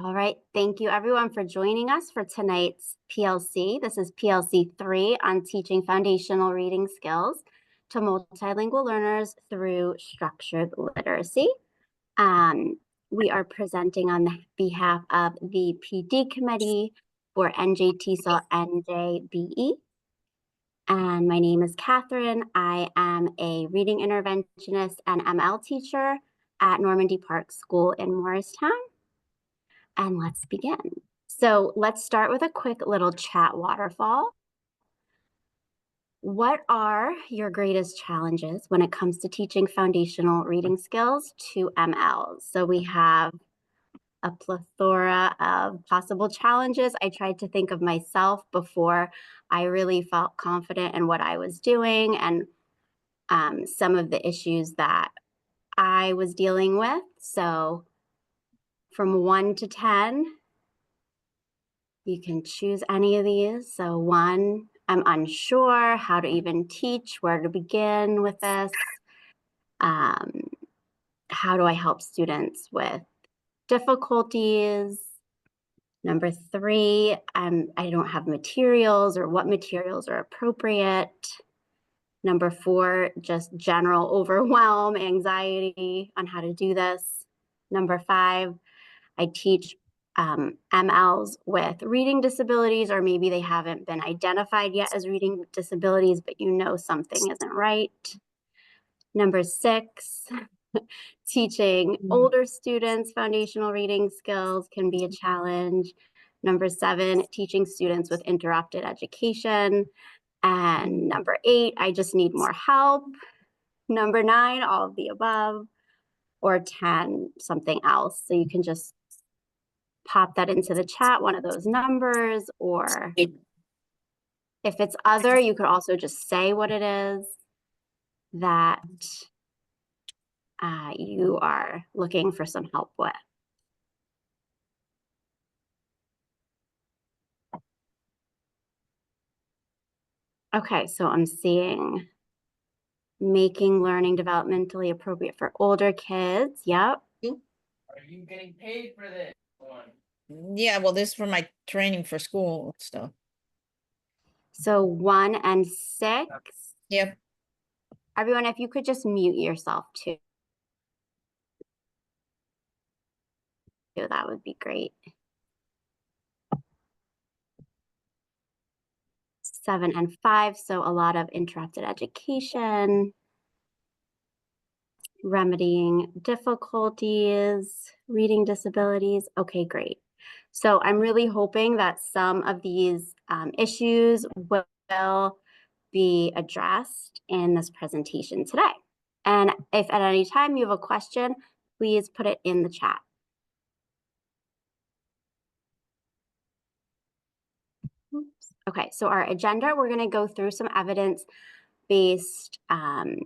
All right, thank you everyone for joining us for tonight's PLC. This is PLC 3 on teaching foundational reading skills to multilingual learners through structured literacy. We are presenting on behalf of the PD committee for NJTESOL-NJBE. And my name is Kathryn. I am a reading interventionist and ML teacher at Normandy Park School in Morristown. And let's begin. So let's start with a quick little chat waterfall. What are your greatest challenges when it comes to teaching foundational reading skills to MLs? So we have a plethora of possible challenges. I tried to think of myself before I really felt confident in what I was doing and some of the issues that I was dealing with. So from 1 to 10, you can choose any of these. So 1, I'm unsure how to even teach, where to begin with this. How do I help students with difficulties? Number 3, I don't have materials or what materials are appropriate. Number 4, just general overwhelm, anxiety on how to do this. Number 5, I teach MLs with reading disabilities, or maybe they haven't been identified yet as reading disabilities, but you know something isn't right. Number 6, teaching older students foundational reading skills can be a challenge. Number 7, teaching students with interrupted education. And number 8, I just need more help. Number 9, all of the above. Or 10, something else. So you can just pop that into the chat, one of those numbers, or if it's other, you could also just say what it is that you are looking for some help with. Okay, so I'm seeing making learning developmentally appropriate for older kids. Yep. Are you getting paid for this one? Yeah, well, this is for my training for school stuff. So 1 and 6. Yep. Everyone, if you could just mute yourself too, that would be great. 7 and 5, so a lot of interrupted education, remedying difficulties, reading disabilities. Okay, great. So I'm really hoping that some of these issues will be addressed in this presentation today. And if at any time you have a question, please put it in the chat. Oops. Okay, so our agenda, we're going to go through some evidence-based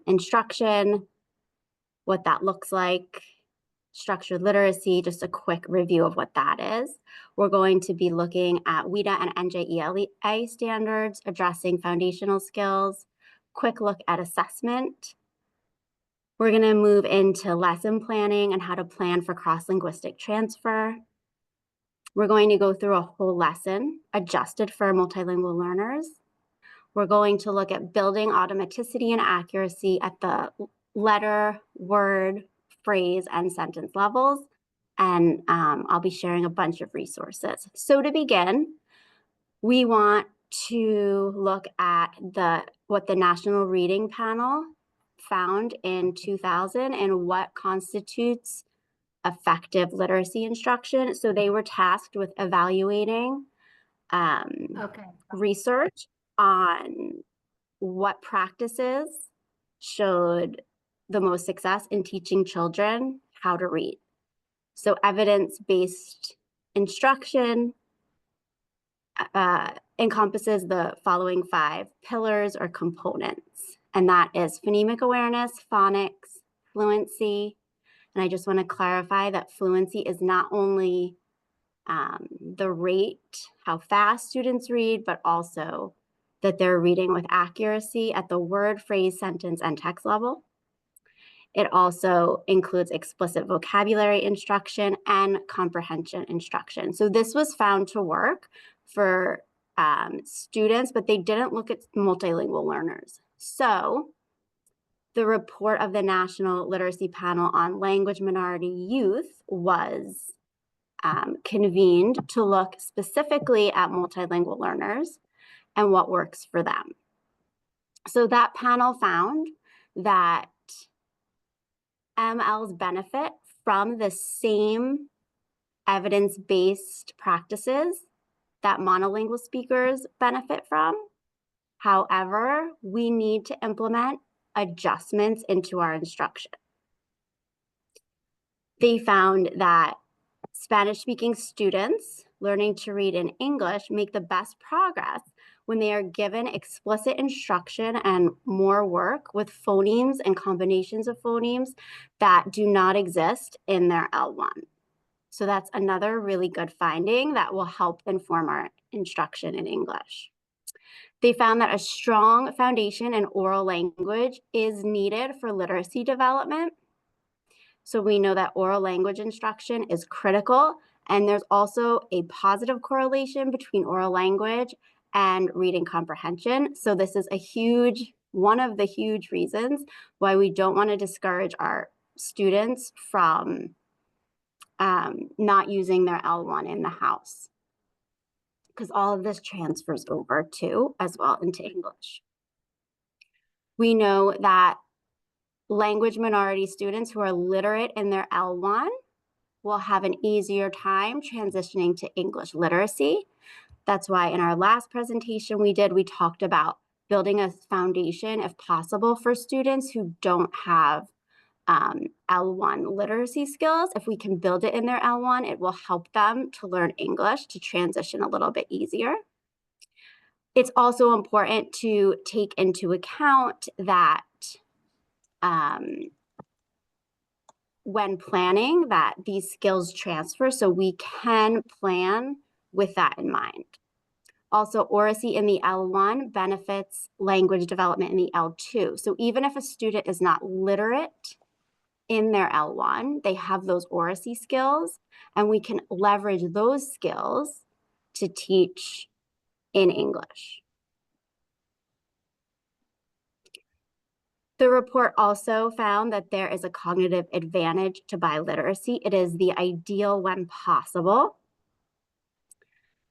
instruction, what that looks like, structured literacy, just a quick review of what that is. We're going to be looking at WIDA and NJELA standards, addressing foundational skills, quick look at assessment. We're going to move into lesson planning and how to plan for cross-linguistic transfer. We're going to go through a whole lesson adjusted for multilingual learners. We're going to look at building automaticity and accuracy at the letter, word, phrase, and sentence levels. And I'll be sharing a bunch of resources. So to begin, we want to look at what the National Reading Panel found in 2000 and what constitutes effective literacy instruction. So they were tasked with evaluating research on what practices showed the most success in teaching children how to read. So evidence-based instruction encompasses the following 5 pillars or components, and that is phonemic awareness, phonics, fluency. And I just want to clarify that fluency is not only the rate, how fast students read, but also that they're reading with accuracy at the word, phrase, sentence, and text level. It also includes explicit vocabulary instruction and comprehension instruction. So this was found to work for students, but they didn't look at multilingual learners. So the report of the National Literacy Panel on Language Minority Youth was convened to look specifically at multilingual learners and what works for them. So that panel found that MLs benefit from the same evidence-based practices that monolingual speakers benefit from. However, we need to implement adjustments into our instruction. They found that Spanish-speaking students learning to read in English make the best progress when they are given explicit instruction and more work with phonemes and combinations of phonemes that do not exist in their L1. So that's another really good finding that will help inform our instruction in English. They found that a strong foundation in oral language is needed for literacy development. So we know that oral language instruction is critical, and there's also a positive correlation between oral language and reading comprehension. So this is one of the huge reasons why we don't want to discourage our students from not using their L1 in the house, because all of this transfers over to as well into English. We know that language minority students who are literate in their L1 will have an easier time transitioning to English literacy. That's why in our last presentation we talked about building a foundation, if possible, for students who don't have L1 literacy skills. If we can build it in their L1, it will help them to learn English to transition a little bit easier. It's also important to take into account that when planning, that these skills transfer, so we can plan with that in mind. Also, oracy in the L1 benefits language development in the L2. So even if a student is not literate in their L1, they have those oracy skills, and we can leverage those skills to teach in English. The report also found that there is a cognitive advantage to biliteracy. It is the ideal when possible.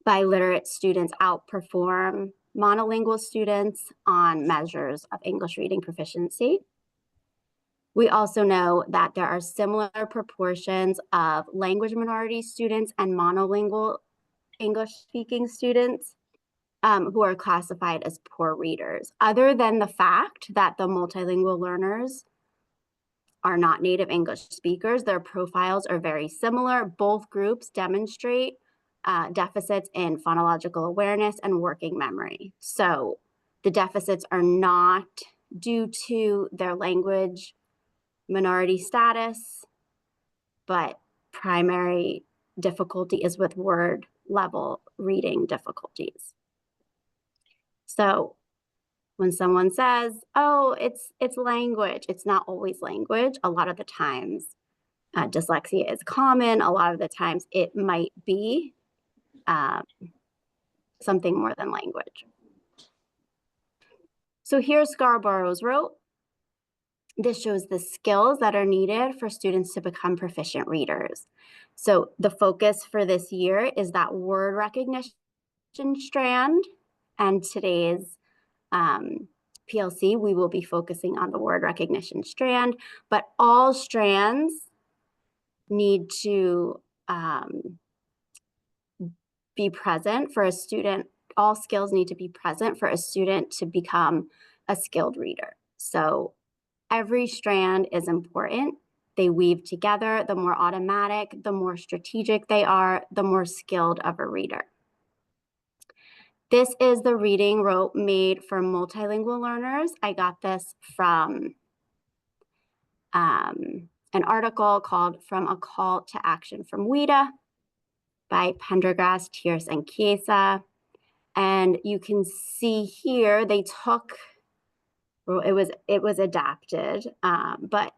Biliterate students outperform monolingual students on measures of English reading proficiency. We also know that there are similar proportions of language minority students and monolingual English-speaking students who are classified as poor readers. Other than the fact that the multilingual learners are not native English speakers, their profiles are very similar. Both groups demonstrate deficits in phonological awareness and working memory. So the deficits are not due to their language minority status, but primary difficulty is with word level reading difficulties. So when someone says, oh, it's language, it's not always language. A lot of the times dyslexia is common. A lot of the times it might be something more than language. So here's Scarborough's rote. This shows the skills that are needed for students to become proficient readers. So the focus for this year is that word recognition strand, and today's PLC, we will be focusing on the word recognition strand, but all strands need to be present for a student. All skills need to be present for a student to become a skilled reader. So every strand is important. They weave together. The more automatic, the more strategic they are, the more skilled of a reader. This is the reading rote made for multilingual learners. I got this from an article called From a Call to Action from WIDA by Pendergrass, Tierce, and Chiesa. And you can see here they took, well, it was adapted, but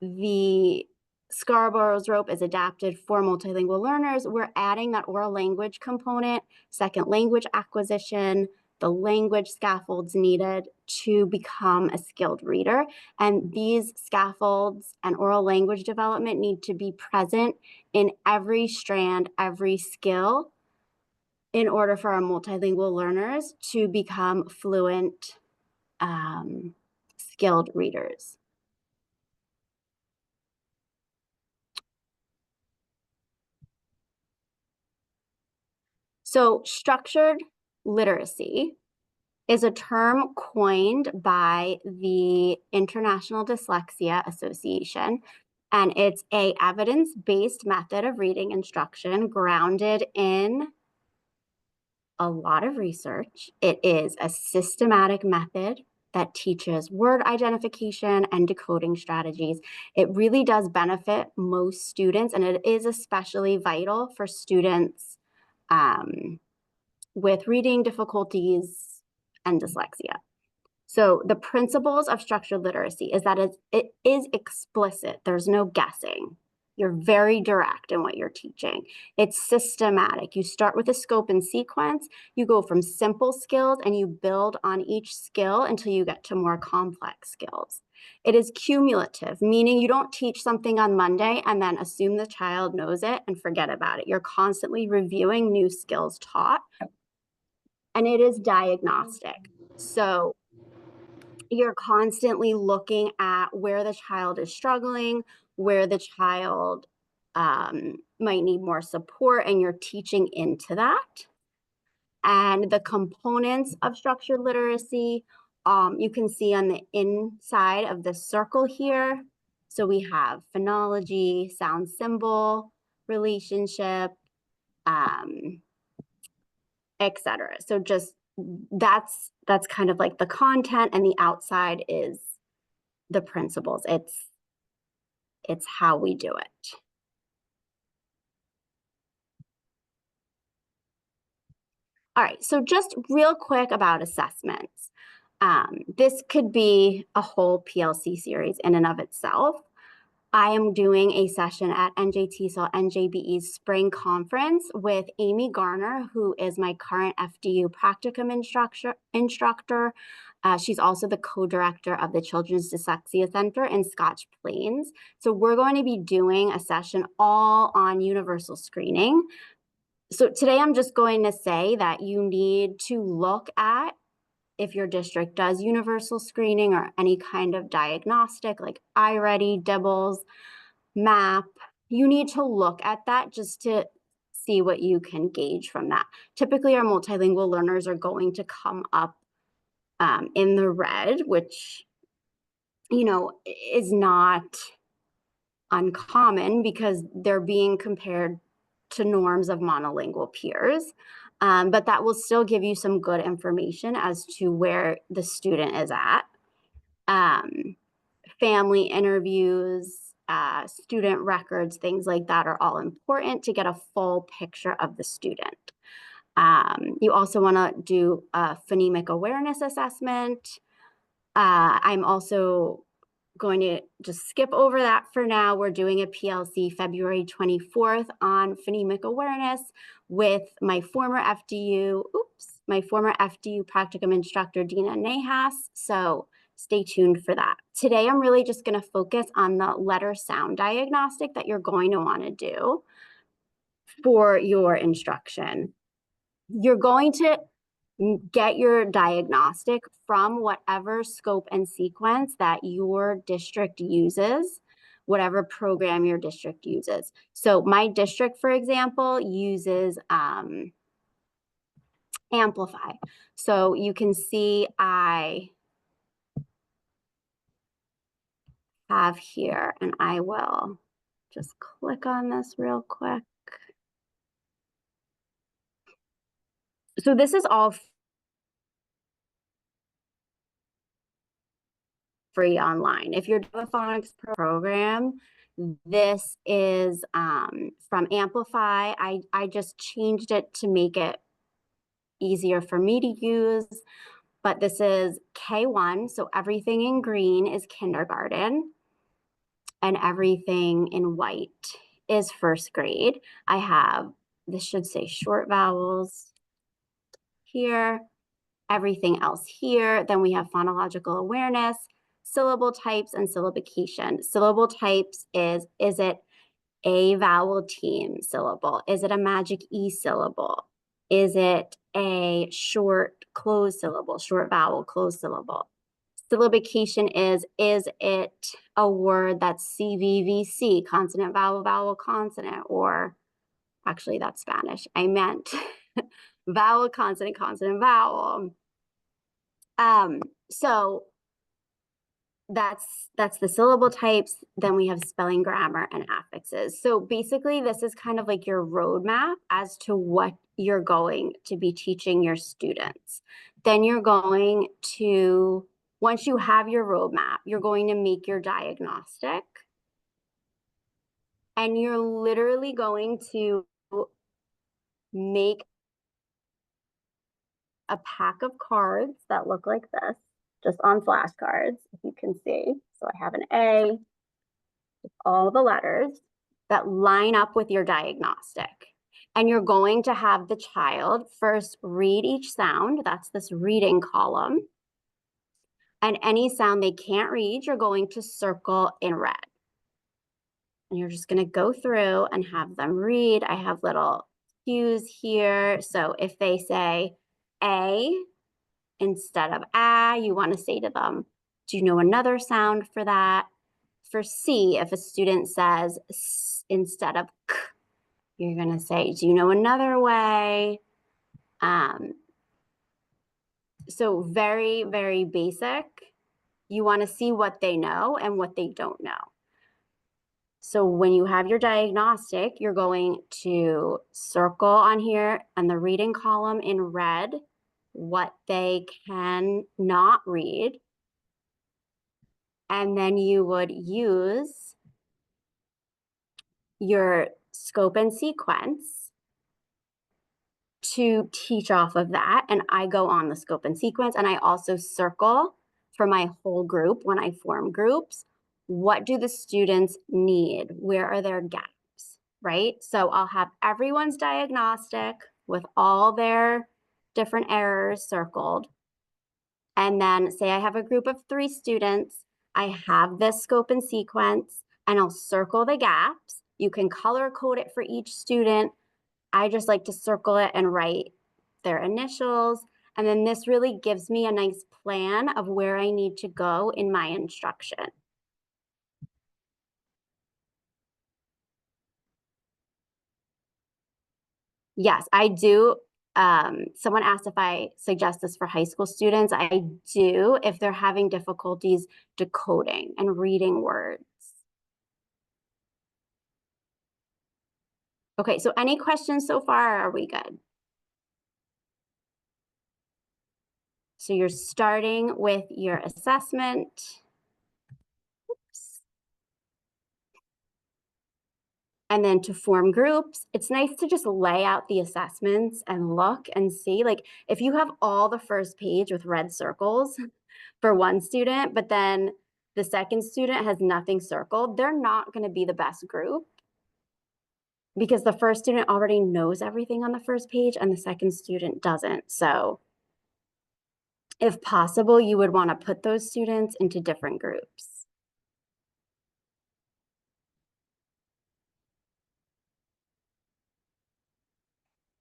the Scarborough's rope is adapted for multilingual learners. We're adding that oral language component, second language acquisition, the language scaffolds needed to become a skilled reader. And these scaffolds and oral language development need to be present in every strand, every skill, in order for our multilingual learners to become fluent, skilled readers. So structured literacy is a term coined by the International Dyslexia Association, and it's an evidence-based method of reading instruction grounded in a lot of research. It is a systematic method that teaches word identification and decoding strategies. It really does benefit most students, and it is especially vital for students with reading difficulties and dyslexia. So the principles of structured literacy is that it is explicit. There's no guessing. You're very direct in what you're teaching. It's systematic. You start with a scope and sequence. You go from simple skills and you build on each skill until you get to more complex skills. It is cumulative, meaning you don't teach something on Monday and then assume the child knows it and forget about it. You're constantly reviewing new skills taught. And it is diagnostic. So you're constantly looking at where the child is struggling, where the child might need more support, and you're teaching into that. And the components of structured literacy, you can see on the inside of the circle here. So we have phonology, sound symbol, relationship, etc. So just that's kind of like the content, and the outside is the principles. It's how we do it. All right, so just real quick about assessments. This could be a whole PLC series in and of itself. I am doing a session at NJTESOL-NJBE's spring conference with Amy Garner, who is my current FDU practicum instructor. She's also the co-director of the Children's Dyslexia Center in Scotch Plains. So we're going to be doing a session all on universal screening. So today I'm just going to say that you need to look at if your district does universal screening or any kind of diagnostic like iReady, DIBELS, MAP. You need to look at that just to see what you can gauge from that. Typically, our multilingual learners are going to come up in the red, which, you know, is not uncommon because they're being compared to norms of monolingual peers. But that will still give you some good information as to where the student is at. Family interviews, student records, things like that are all important to get a full picture of the student. You also want to do a phonemic awareness assessment. I'm also going to just skip over that for now. We're doing a PLC February 24th on phonemic awareness with my former FDU practicum instructor, Dina Nahas. So stay tuned for that. Today, I'm really just going to focus on the letter sound diagnostic that you're going to want to do for your instruction. You're going to get your diagnostic from whatever scope and sequence that your district uses, whatever program your district uses. So my district, for example, uses Amplify. So you can see I have here, and I will just click on this real quick. So this is all free online. If you're doing a phonics program, this is from Amplify. I just changed it to make it easier for me to use, but this is K1, so everything in green is kindergarten. and everything in white is first grade. I have, this should say short vowels here, everything else here. Then we have phonological awareness, syllable types, and syllabication. Syllable types is it a vowel team syllable? Is it a magic E syllable? Is it a short closed syllable, short vowel closed syllable? Syllabication is it a word that's CVVC, consonant, vowel, vowel, consonant, or actually that's Spanish. I meant vowel, consonant, consonant, vowel. So that's the syllable types. Then we have spelling, grammar, and affixes. So basically this is kind of like your roadmap as to what you're going to be teaching your students. Then you're going to, once you have your roadmap, you're going to make your diagnostic. And you're literally going to make a pack of cards that look like this, just on flashcards, if you can see. So I have an A, with all the letters that line up with your diagnostic. And you're going to have the child first read each sound. That's this reading column. And any sound they can't read, you're going to circle in red. And you're just going to go through and have them read. I have little cues here. So if they say A instead of A, you want to say to them, do you know another sound for that? For C, if a student says S instead of K, you're going to say, do you know another way? So very, very basic. You want to see what they know and what they don't know. So when you have your diagnostic, you're going to circle on here and the reading column in red what they can not read. And then you would use your scope and sequence to teach off of that. And I go on the scope and sequence, and I also circle for my whole group when I form groups. What do the students need? Where are their gaps, right? So I'll have everyone's diagnostic with all their different errors circled. And then say I have a group of 3 students, I have this scope and sequence, and I'll circle the gaps. You can color code it for each student. I just like to circle it and write their initials. And then this really gives me a nice plan of where I need to go in my instruction. Yes, I do. Someone asked if I suggest this for high school students. I do if they're having difficulties decoding and reading words. Okay, so any questions so far? Are we good? So you're starting with your assessment. Oops. And then to form groups, it's nice to just lay out the assessments and look and see. Like if you have all the first page with red circles for one student, but then the second student has nothing circled, they're not going to be the best group because the first student already knows everything on the first page and the second student doesn't. So if possible, you would want to put those students into different groups.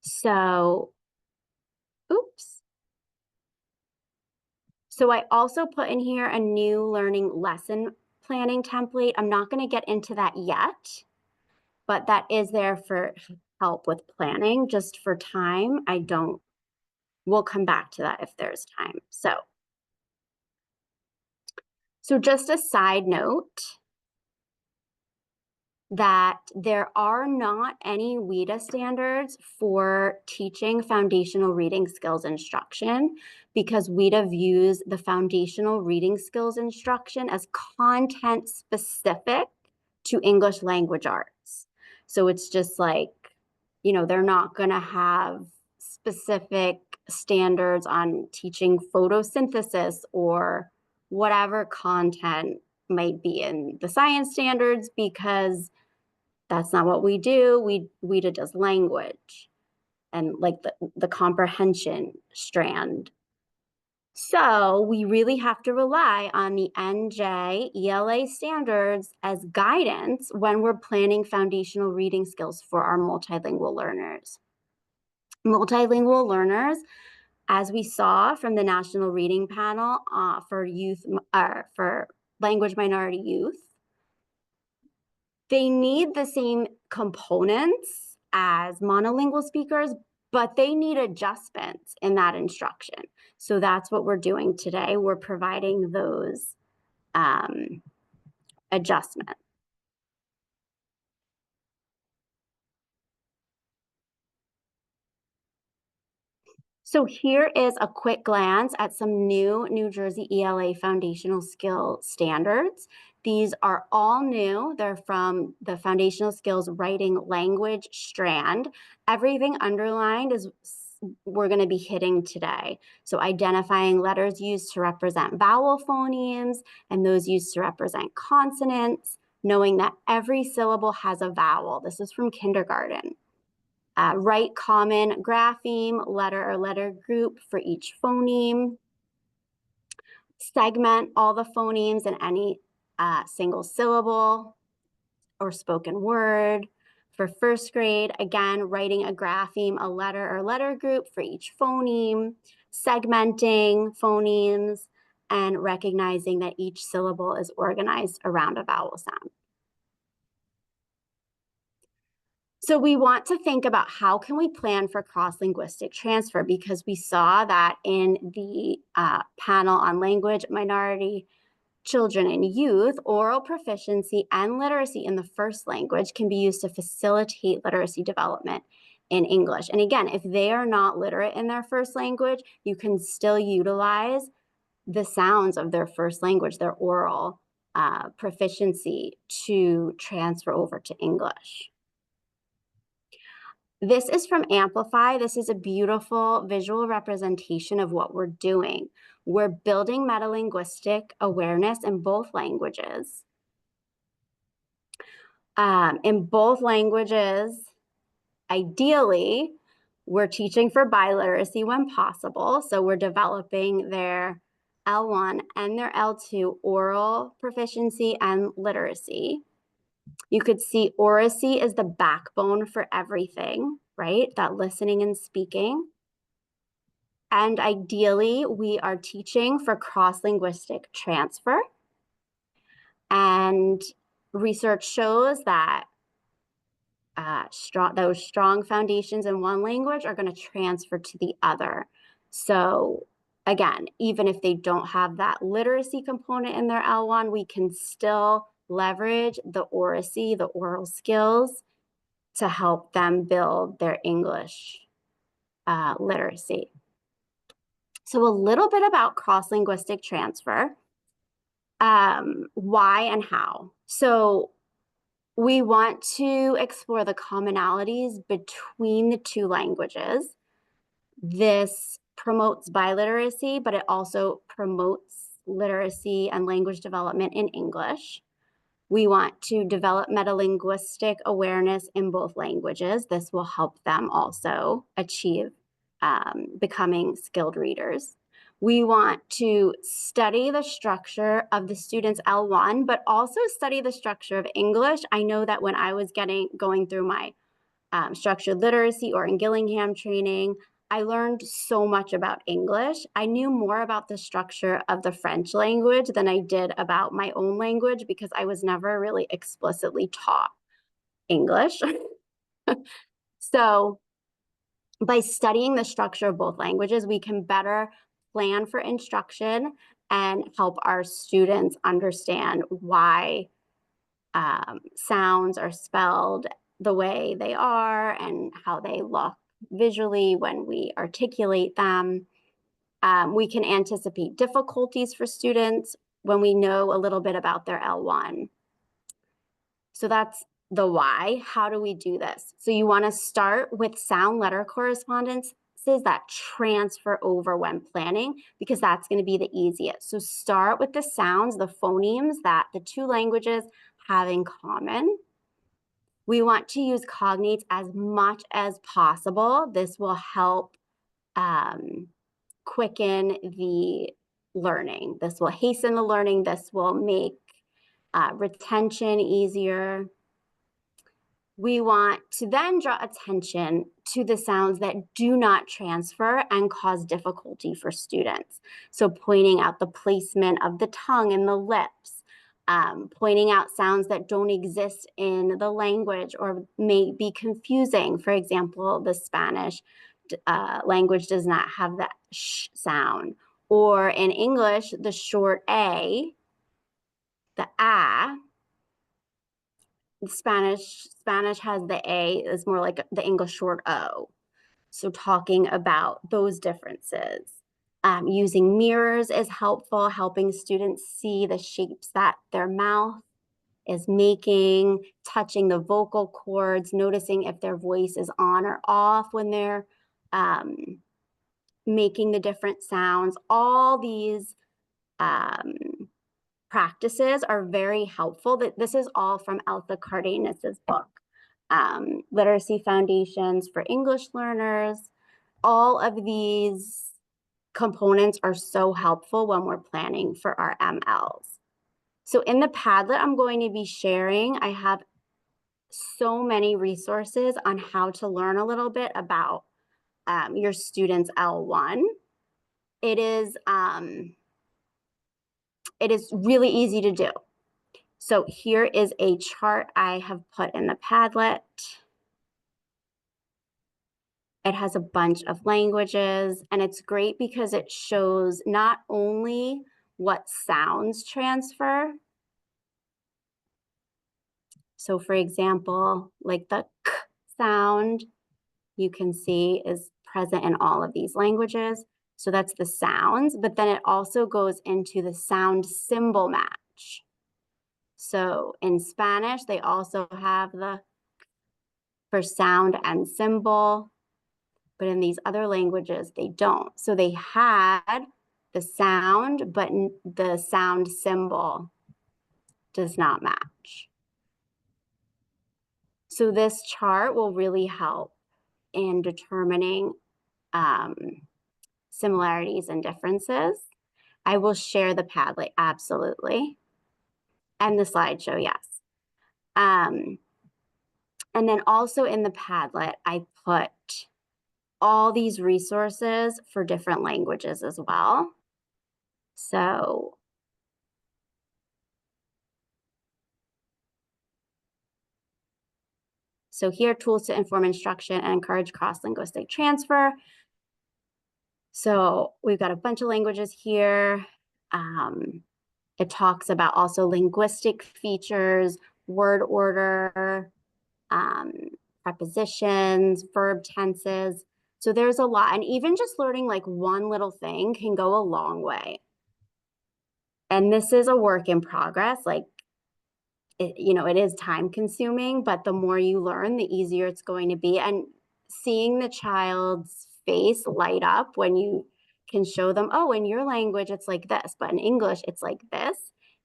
So, oops. So I also put in here a new learning lesson planning template. I'm not going to get into that yet, but that is there for help with planning. Just for time, we'll come back to that if there's time. So just a side note that there are not any WIDA standards for teaching foundational reading skills instruction because WIDA views the foundational reading skills instruction as content specific to English language arts. So it's just like, they're not going to have specific standards on teaching photosynthesis or whatever content might be in the science standards because that's not what we do. WIDA does language and like the comprehension strand. So we really have to rely on the NJELA standards as guidance when we're planning foundational reading skills for our multilingual learners. Multilingual learners, as we saw from the National Reading Panel for language minority youth, they need the same components as monolingual speakers, but they need adjustments in that instruction. So that's what we're doing today. We're providing those adjustments. So here is a quick glance at some new New Jersey ELA foundational skill standards. These are all new. They're from the foundational skills writing language strand. Everything underlined is we're going to be hitting today. So identifying letters used to represent vowel phonemes and those used to represent consonants, knowing that every syllable has a vowel. This is from kindergarten. Write common grapheme, letter or letter group for each phoneme. Segment all the phonemes in any single syllable or spoken word. For first grade, again, writing a grapheme, a letter or letter group for each phoneme, segmenting phonemes, and recognizing that each syllable is organized around a vowel sound. So we want to think about how can we plan for cross-linguistic transfer, because we saw that in the panel on language minority children and youth, oral proficiency and literacy in the first language can be used to facilitate literacy development in English. And again, if they are not literate in their first language, you can still utilize the sounds of their first language, their oral proficiency, to transfer over to English. This is from Amplify. This is a beautiful visual representation of what we're doing. We're building metalinguistic awareness in both languages. In both languages, ideally, we're teaching for biliteracy when possible. So we're developing their L1 and their L2 oral proficiency and literacy. You could see oracy is the backbone for everything, right? That listening and speaking. And ideally, we are teaching for cross-linguistic transfer. And research shows that those strong foundations in one language are going to transfer to the other. So again, even if they don't have that literacy component in their L1, we can still leverage the oracy, the oral skills, to help them build their English literacy. So a little bit about cross-linguistic transfer, why and how. So we want to explore the commonalities between the two languages. This promotes biliteracy, but it also promotes literacy and language development in English. We want to develop metalinguistic awareness in both languages. This will help them also achieve becoming skilled readers. We want to study the structure of the student's L1, but also study the structure of English. I know that when I was going through my structured literacy or in Gillingham training, I learned so much about English. I knew more about the structure of the French language than I did about my own language because I was never really explicitly taught English. So by studying the structure of both languages, we can better plan for instruction and help our students understand why sounds are spelled the way they are and how they look visually when we articulate them. We can anticipate difficulties for students when we know a little bit about their L1. So that's the why. How do we do this? So you want to start with sound letter correspondence practices that transfer over when planning, because that's going to be the easiest. So start with the sounds, the phonemes that the two languages have in common. We want to use cognates as much as possible. This will help quicken the learning. This will hasten the learning. This will make retention easier. We want to then draw attention to the sounds that do not transfer and cause difficulty for students. So pointing out the placement of the tongue and the lips, pointing out sounds that don't exist in the language or may be confusing. For example, the Spanish language does not have that sh sound. Or in English, the short A, the A, Spanish has the A, is more like the English short O. So talking about those differences. Using mirrors is helpful, helping students see the shapes that their mouth is making, touching the vocal cords, noticing if their voice is on or off when they're making the different sounds. All these practices are very helpful. This is all from Elsa Cardenas's book, Literacy Foundations for English Learners. All of these components are so helpful when we're planning for our MLs. So in the Padlet I'm going to be sharing, I have so many resources on how to learn a little bit about your students' L1. It is really easy to do. So here is a chart I have put in the Padlet. It has a bunch of languages, and it's great because it shows not only what sounds transfer. So for example, like the k sound, you can see is present in all of these languages. So that's the sounds, but then it also goes into the sound symbol match. So in Spanish, they also have the for sound and symbol, but in these other languages, they don't. So they had the sound, but the sound symbol does not match. So this chart will really help in determining similarities and differences. I will share the Padlet, absolutely. And the slideshow, yes. And then also in the Padlet, I put all these resources for different languages as well. So here, tools to inform instruction and encourage cross-linguistic transfer. So we've got a bunch of languages here. It talks about also linguistic features, word order, prepositions, verb tenses. So there's a lot, and even just learning like one little thing can go a long way. And this is a work in progress. Like, it is time consuming, but the more you learn, the easier it's going to be. And seeing the child's face light up when you can show them, oh, in your language, it's like this, but in English, it's like this.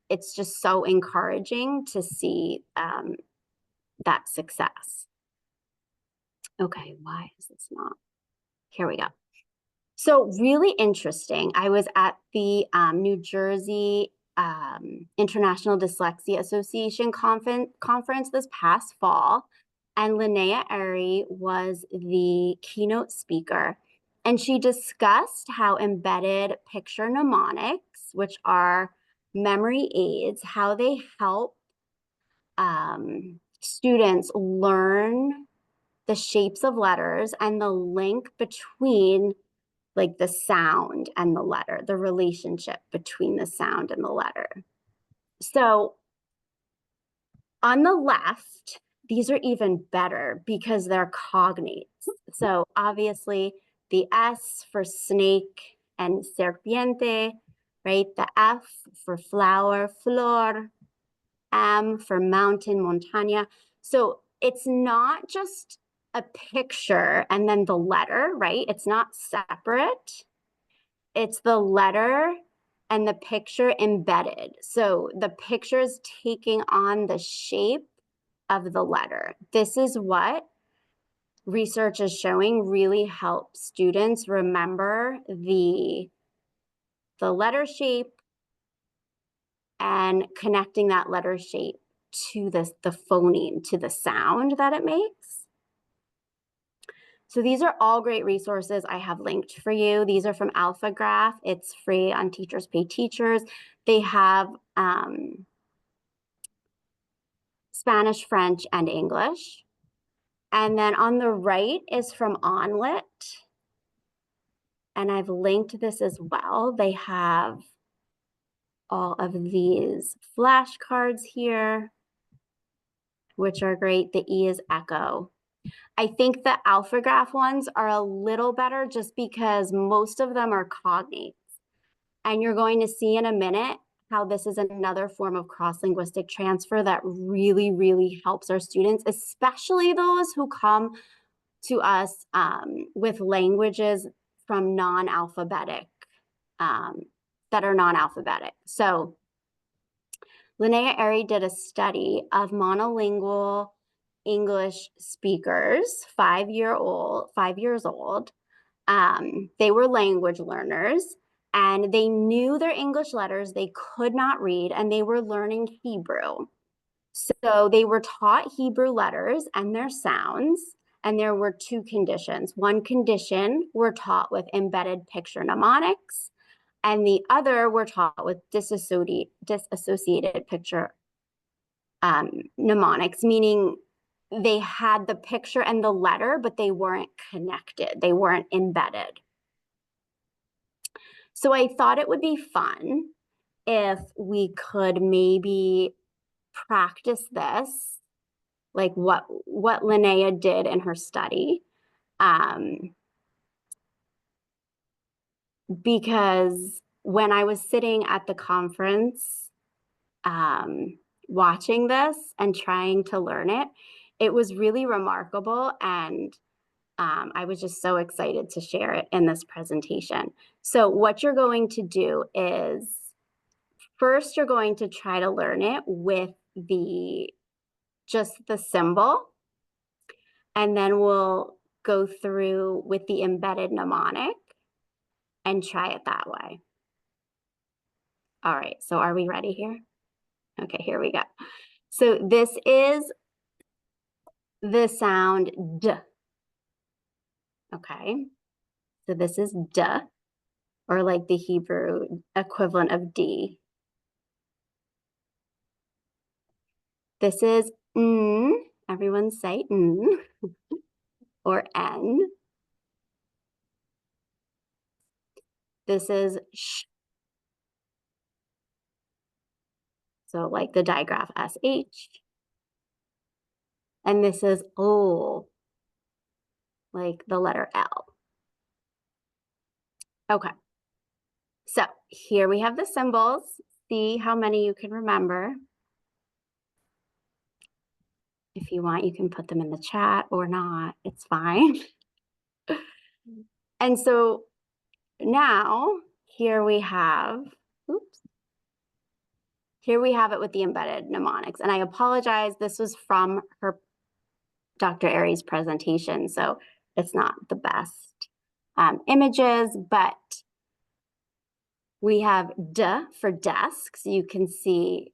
It's just so encouraging to see that success. Okay, why is this not? Here we go. So really interesting. I was at the New Jersey International Dyslexia Association conference this past fall, and Linnea Airy was the keynote speaker, and she discussed how embedded picture mnemonics, which are memory aids, how they help students learn the shapes of letters and the link between like the sound and the letter, the relationship between the sound and the letter. So on the left, these are even better because they're cognates. So obviously the S for snake and serpiente, right? The F for flower, flor, M for mountain, montaña. So it's not just a picture and then the letter, right? It's not separate. It's the letter and the picture embedded. So the picture is taking on the shape of the letter. This is what research is showing really helps students remember the letter shape and connecting that letter shape to the phoneme, to the sound that it makes. So these are all great resources I have linked for you. These are from AlphaGraph. It's free on Teachers Pay Teachers. They have Spanish, French, and English. And then on the right is from Onlit. And I've linked this as well. They have all of these flashcards here, which are great. The E is echo. I think the AlphaGraph ones are a little better just because most of them are cognates. And you're going to see in a minute how this is another form of cross-linguistic transfer that really, really helps our students, especially those who come to us with languages from non-alphabetic, that are non-alphabetic. So Linnea Airy did a study of monolingual English speakers, 5 years old. They were language learners and they knew their English letters, they could not read, and they were learning Hebrew. So they were taught Hebrew letters and their sounds, and there were 2 conditions. One condition were taught with embedded picture mnemonics, and the other were taught with disassociated picture mnemonics, meaning they had the picture and the letter, but they weren't connected. They weren't embedded. So I thought it would be fun if we could maybe practice this, like what Linnea did in her study. Because when I was sitting at the conference, watching this and trying to learn it, it was really remarkable. And I was just so excited to share it in this presentation. So what you're going to do is, first, you're going to try to learn it with just the symbol. And then we'll go through with the embedded mnemonic and try it that way. All right, so are we ready here? Okay, here we go. So this is the sound D. Okay, so this is D, or like the Hebrew equivalent of D. This is N, everyone say N, or N. This is Sh. So like the digraph SH. And this is O, like the letter L. Okay, so here we have the symbols. See how many you can remember. If you want, you can put them in the chat or not, it's fine. And so now here we have, oops. Here we have it with the embedded mnemonics. And I apologize, this was from Dr. Airy's presentation, so it's not the best images, but we have D for desk. So you can see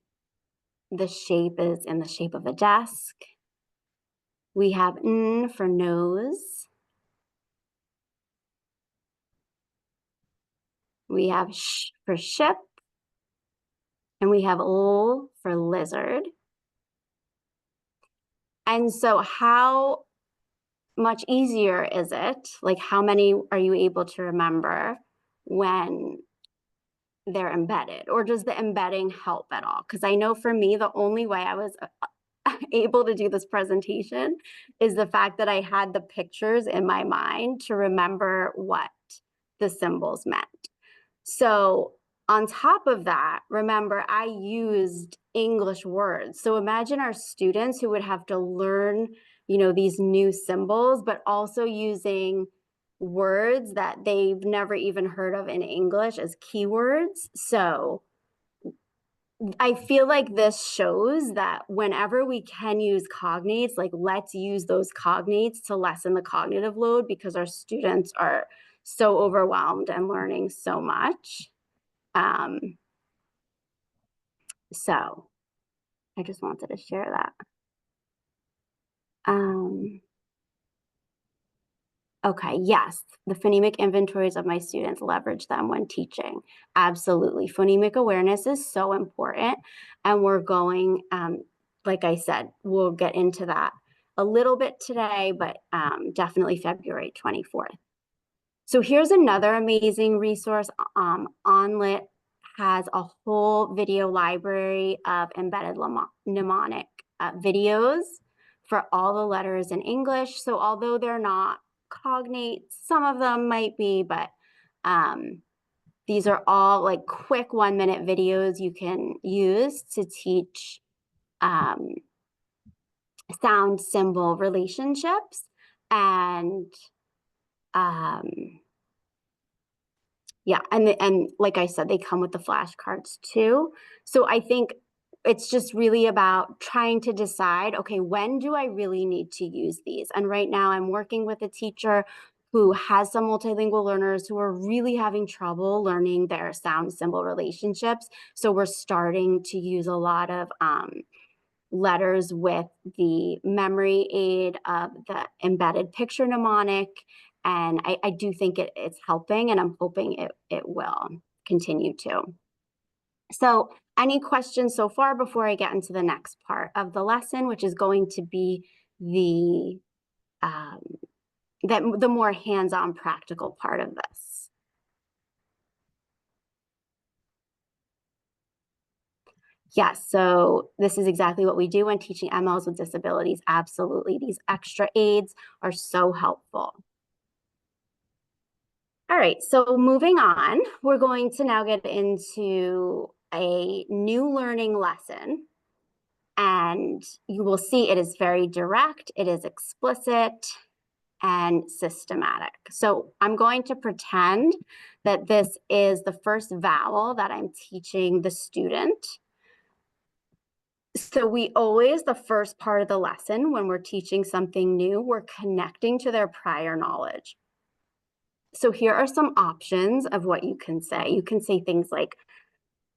the shape is in the shape of a desk. We have N for nose. We have Sh for ship. And we have L for lizard. And so how much easier is it? Like how many are you able to remember when they're embedded? Or does the embedding help at all? Because I know for me, the only way I was able to do this presentation is the fact that I had the pictures in my mind to remember what the symbols meant. So on top of that, remember, I used English words. So imagine our students who would have to learn you know, these new symbols, but also using words that they've never even heard of in English as keywords. So I feel like this shows that whenever we can use cognates, like let's use those cognates to lessen the cognitive load because our students are so overwhelmed and learning so much. So I just wanted to share that. Okay, yes, the phonemic inventories of my students, leverage them when teaching. Absolutely. Phonemic awareness is so important. And we're going, like I said, we'll get into that a little bit today, but definitely February 24th. So here's another amazing resource. OnLit has a whole video library of embedded mnemonic videos for all the letters in English. So although they're not cognates, some of them might be, but these are all like quick 1-minute videos you can use to teach sound symbol relationships. And yeah, and like I said, they come with the flashcards too. So I think it's just really about trying to decide, okay, when do I really need to use these? And right now I'm working with a teacher who has some multilingual learners who are really having trouble learning their sound symbol relationships. So we're starting to use a lot of letters with the memory aid of the embedded picture mnemonic. And I do think it's helping, and I'm hoping it will continue to. So any questions so far before I get into the next part of the lesson, which is going to be the more hands-on practical part of this? Yes, so this is exactly what we do when teaching MLs with disabilities. Absolutely, these extra aids are so helpful. All right, so moving on, we're going to now get into a new learning lesson. And you will see it is very direct, it is explicit and systematic. So I'm going to pretend that this is the first vowel that I'm teaching the student. So we always, the first part of the lesson, when we're teaching something new, we're connecting to their prior knowledge. So here are some options of what you can say. You can say things like,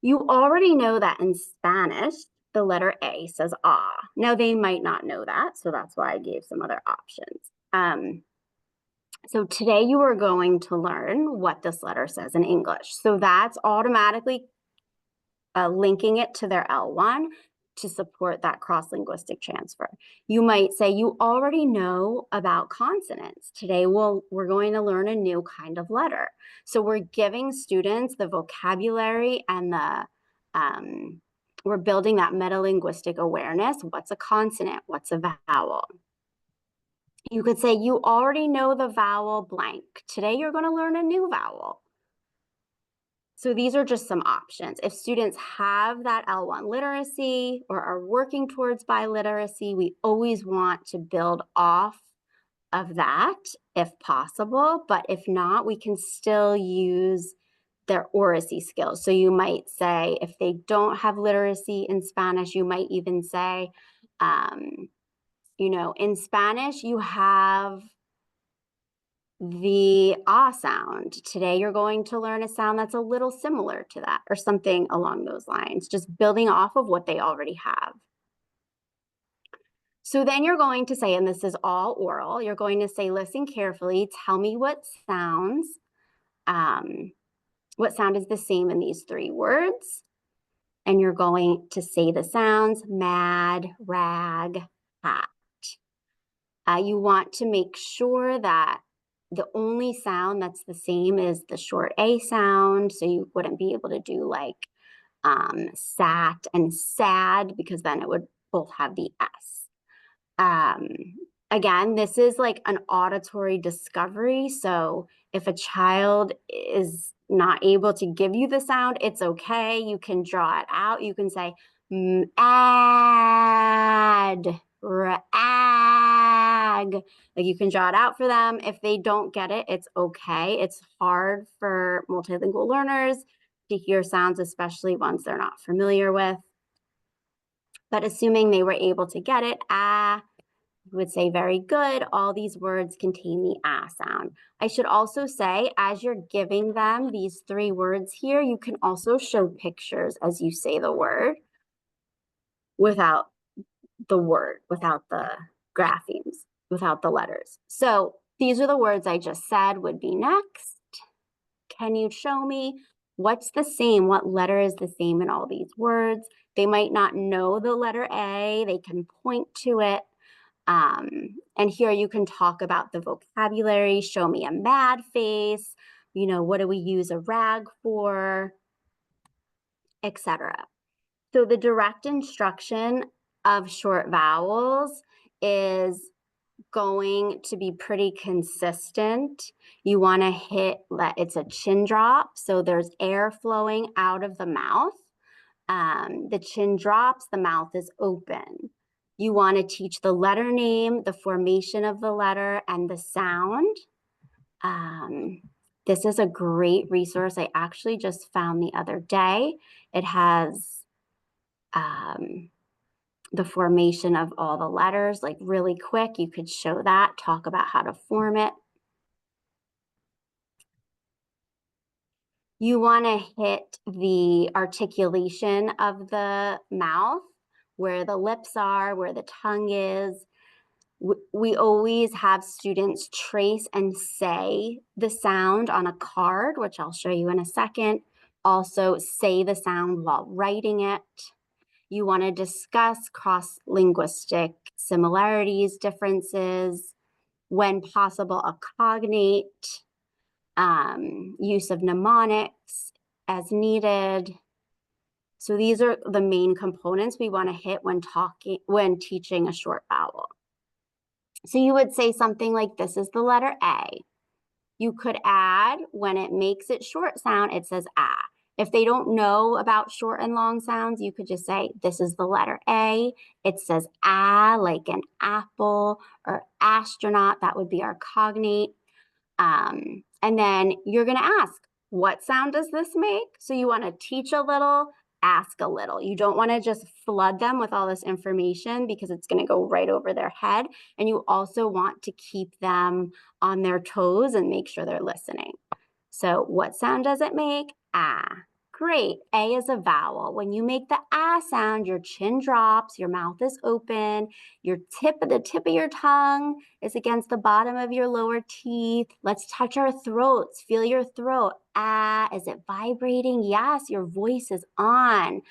you already know that in Spanish, the letter A says ah. Now they might not know that, so that's why I gave some other options. So today you are going to learn what this letter says in English. So that's automatically linking it to their L1 to support that cross-linguistic transfer. You might say, you already know about consonants. Today we're going to learn a new kind of letter. So we're giving students the vocabulary and we're building that metalinguistic awareness. What's a consonant? What's a vowel? You could say, you already know the vowel blank. Today you're going to learn a new vowel. So these are just some options. If students have that L1 literacy or are working towards biliteracy, we always want to build off of that if possible. But if not, we can still use their oracy skills. So you might say, if they don't have literacy in Spanish, you might even say, you know, in Spanish, you have the ah sound. Today you're going to learn a sound that's a little similar to that, or something along those lines, just building off of what they already have. So then you're going to say, and this is all oral, you're going to say, listen carefully, tell me what sound is the same in these 3 words. And you're going to say the sounds: mad, rag, hat. You want to make sure that the only sound that's the same is the short A sound. So you wouldn't be able to do like sat and sad, because then it would both have the S. Again, this is like an auditory discovery. So if a child is not able to give you the sound, it's okay. You can draw it out. You can say add, flag. Like you can draw it out for them. If they don't get it, it's okay. It's hard for multilingual learners to hear sounds, especially ones they're not familiar with. But assuming they were able to get it, would say very good. All these words contain the sound. I should also say, as you're giving them these 3 words here, you can also show pictures as you say the word without the word, without the graphemes, without the letters. So these are the words I just said would be next. Can you show me what's the same? What letter is the same in all these words? They might not know the letter A. They can point to it. And here you can talk about the vocabulary, show me a mad face, you know, what do we use a rag for, etc. So the direct instruction of short vowels is going to be pretty consistent. You want to hit, it's a chin drop, so there's air flowing out of the mouth. The chin drops, the mouth is open. You want to teach the letter name, the formation of the letter, and the sound. This is a great resource I actually just found the other day. It has the formation of all the letters, like really quick. You could show that, talk about how to form it. You want to hit the articulation of the mouth, where the lips are, where the tongue is. We always have students trace and say the sound on a card, which I'll show you in a second. Also say the sound while writing it. You want to discuss cross-linguistic similarities, differences, when possible, a cognate, use of mnemonics as needed. So these are the main components we want to hit when teaching a short vowel. So you would say something like, this is the letter A. You could add, when it makes its short sound, it says ah. If they don't know about short and long sounds, you could just say, this is the letter A. It says ah, like an apple, or astronaut. That would be our cognate. And then you're going to ask, what sound does this make? So you want to teach a little, ask a little. You don't want to just flood them with all this information because it's going to go right over their head. And you also want to keep them on their toes and make sure they're listening. So what sound does it make? Ah. Great. A is a vowel. When you make the ah sound, your chin drops, your mouth is open, the tip of your tongue is against the bottom of your lower teeth. Let's touch our throats. Feel your throat. Ah, is it vibrating? Yes, your voice is on.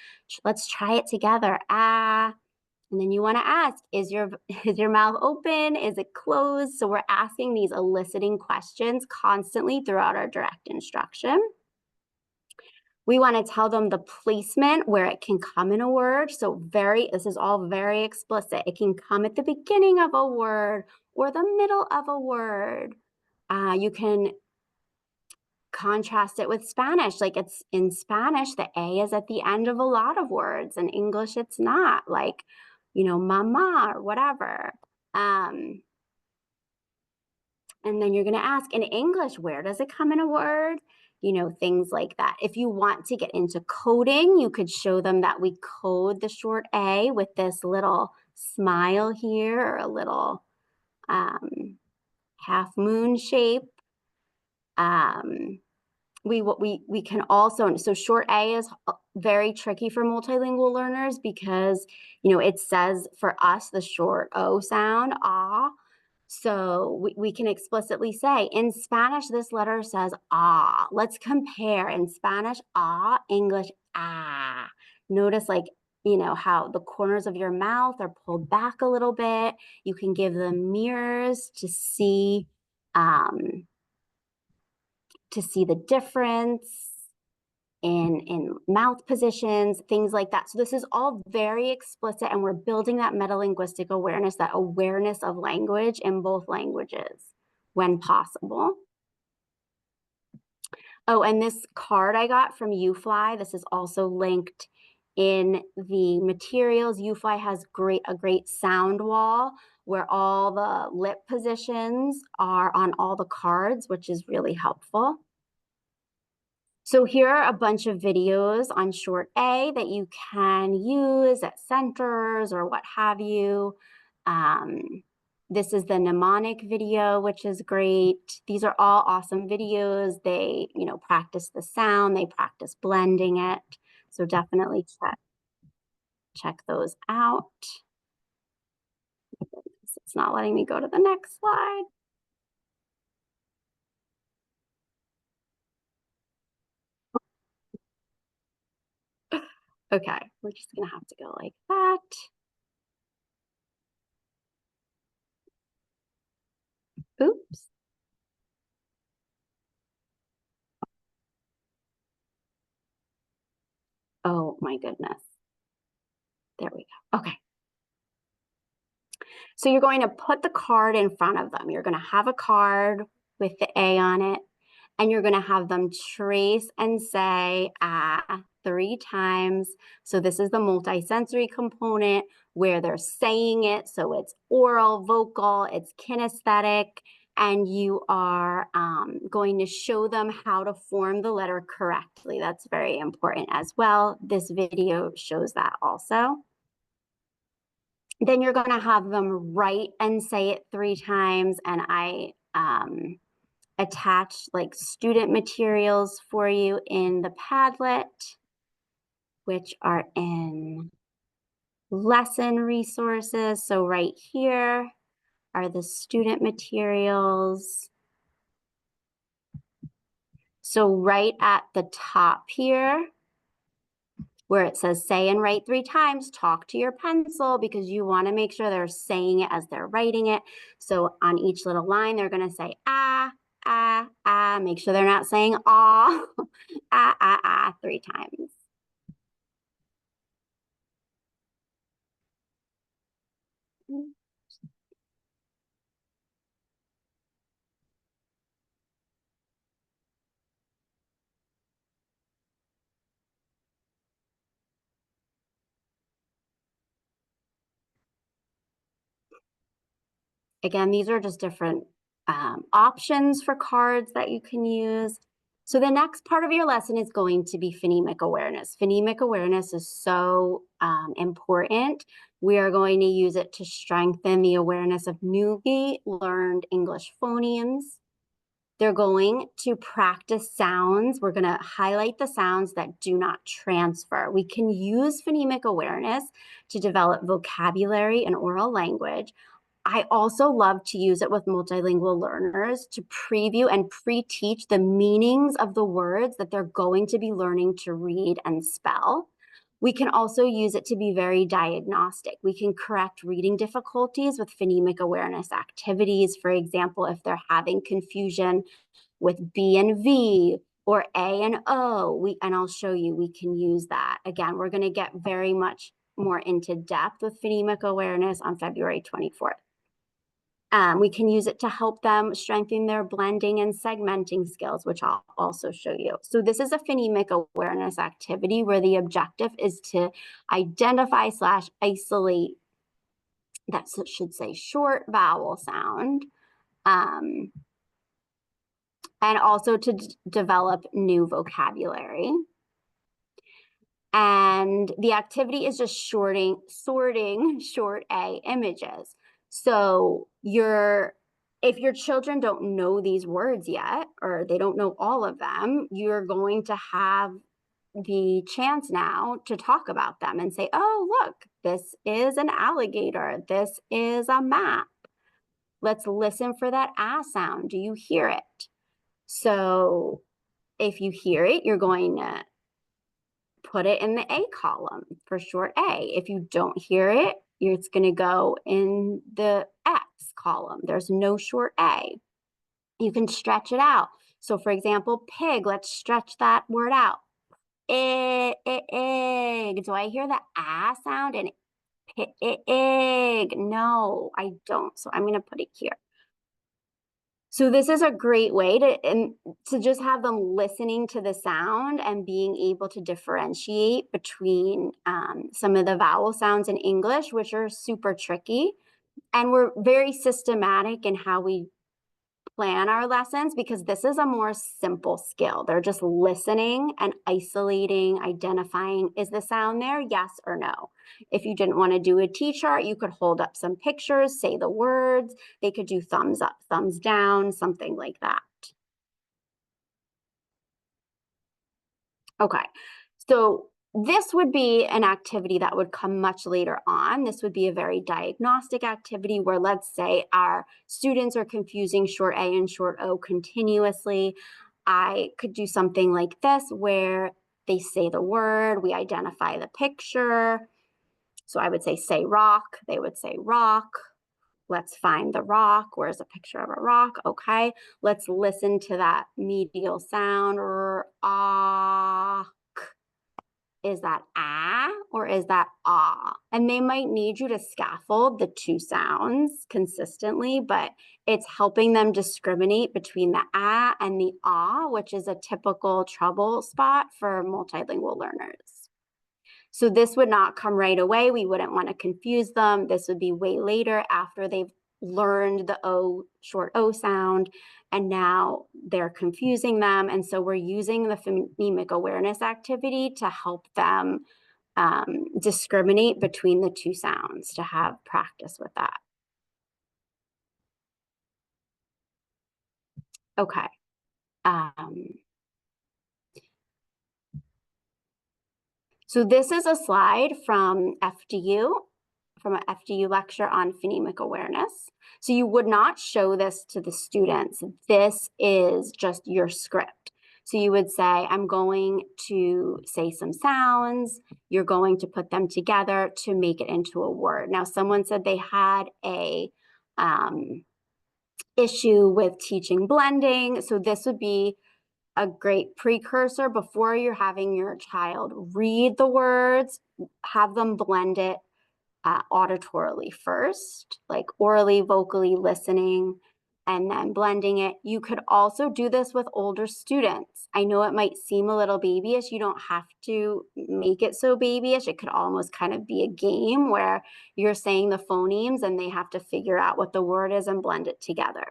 Let's try it together. Ah. And then you want to ask, is your mouth open? Is it closed? So we're asking these eliciting questions constantly throughout our direct instruction. We want to tell them the placement where it can come in a word. So this is all very explicit. It can come at the beginning of a word or the middle of a word. You can contrast it with Spanish. Like it's in Spanish, the A is at the end of a lot of words. In English, it's not, like, you know, mama or whatever. And then you're going to ask, in English, where does it come in a word? You know, things like that. If you want to get into coding, you could show them that we code the short A with this little smile here, or a little half moon shape. We can also, so short A is very tricky for multilingual learners because, you know, it says for us the short O sound, ah. So we can explicitly say, in Spanish, this letter says ah. Let's compare. In Spanish, ah, English, ah. Notice, like, you know, how the corners of your mouth are pulled back a little bit. You can give them mirrors to see the difference in mouth positions, things like that. So this is all very explicit, and we're building that metalinguistic awareness, that awareness of language in both languages when possible. Oh, and this card I got from UFly, this is also linked in the materials. UFly has a great sound wall where all the lip positions are on all the cards, which is really helpful. So here are a bunch of videos on short A that you can use at centers or what have you. This is the mnemonic video, which is great. These are all awesome videos. They, practice the sound, they practice blending it. So definitely check those out. It's not letting me go to the next slide. Okay, we're just gonna have to go like that. Oops. Oh my goodness. There we go. Okay. So you're going to put the card in front of them. You're going to have a card with the A on it, and you're going to have them trace and say ah 3 times. So this is the multisensory component where they're saying it. So it's oral, vocal, it's kinesthetic, and you are going to show them how to form the letter correctly. That's very important as well. This video shows that also. Then you're going to have them write and say it 3 times, and I attach like student materials for you in the Padlet, which are in lesson resources. So right here are the student materials. So right at the top here, where it says say and write 3 times, talk to your pencil, because you want to make sure they're saying it as they're writing it. So on each little line, they're going to say ah, ah, ah. Make sure they're not saying ah, ah, ah, ah 3 times. Again, these are just different options for cards that you can use. So the next part of your lesson is going to be phonemic awareness. Phonemic awareness is so important. We are going to use it to strengthen the awareness of newly learned English phonemes. They're going to practice sounds. We're going to highlight the sounds that do not transfer. We can use phonemic awareness to develop vocabulary and oral language. I also love to use it with multilingual learners to preview and pre-teach the meanings of the words that they're going to be learning to read and spell. We can also use it to be very diagnostic. We can correct reading difficulties with phonemic awareness activities. For example, if they're having confusion with B and V or A and O, and I'll show you, we can use that. Again, we're going to get very much more into depth with phonemic awareness on February 24th. We can use it to help them strengthen their blending and segmenting skills, which I'll also show you. So this is a phonemic awareness activity where the objective is to identify / isolate, that should say short vowel sound, and also to develop new vocabulary. And the activity is just sorting short A images. So if your children don't know these words yet, or they don't know all of them, you're going to have the chance now to talk about them and say, oh, look, this is an alligator. This is a map. Let's listen for that ah sound. Do you hear it? So if you hear it, you're going to put it in the A column for short A. If you don't hear it, it's going to go in the X column. There's no short A. You can stretch it out. So for example, pig, let's stretch that word out. Egg. Do I hear the ah sound in pig? No, I don't. So I'm going to put it here. So this is a great way to just have them listening to the sound and being able to differentiate between some of the vowel sounds in English, which are super tricky. And we're very systematic in how we plan our lessons because this is a more simple skill. They're just listening and isolating, identifying, is the sound there? Yes or no. If you didn't want to do a T-chart, you could hold up some pictures, say the words. They could do thumbs up, thumbs down, something like that. Okay, so this would be an activity that would come much later on. This would be a very diagnostic activity where, let's say, our students are confusing short A and short O continuously. I could do something like this where they say the word, we identify the picture. So I would say rock, they would say rock. Let's find the rock. Where's a picture of a rock? Okay, let's listen to that medial sound. Ah. Is that ah or is that ah? And they might need you to scaffold the two sounds consistently, but it's helping them discriminate between the ah and the ah, which is a typical trouble spot for multilingual learners. So this would not come right away. We wouldn't want to confuse them. This would be way later after they've learned the O, short O sound, and now they're confusing them. And so we're using the phonemic awareness activity to help them discriminate between the two sounds, to have practice with that. Okay. So this is a slide from FDU, from an FDU lecture on phonemic awareness. So you would not show this to the students. This is just your script. So you would say, I'm going to say some sounds. You're going to put them together to make it into a word. Now, someone said they had a issue with teaching blending. So this would be a great precursor before you're having your child read the words, have them blend it auditorily first, like orally, vocally listening, and then blending it. You could also do this with older students. I know it might seem a little babyish. You don't have to make it so babyish. It could almost kind of be a game where you're saying the phonemes and they have to figure out what the word is and blend it together.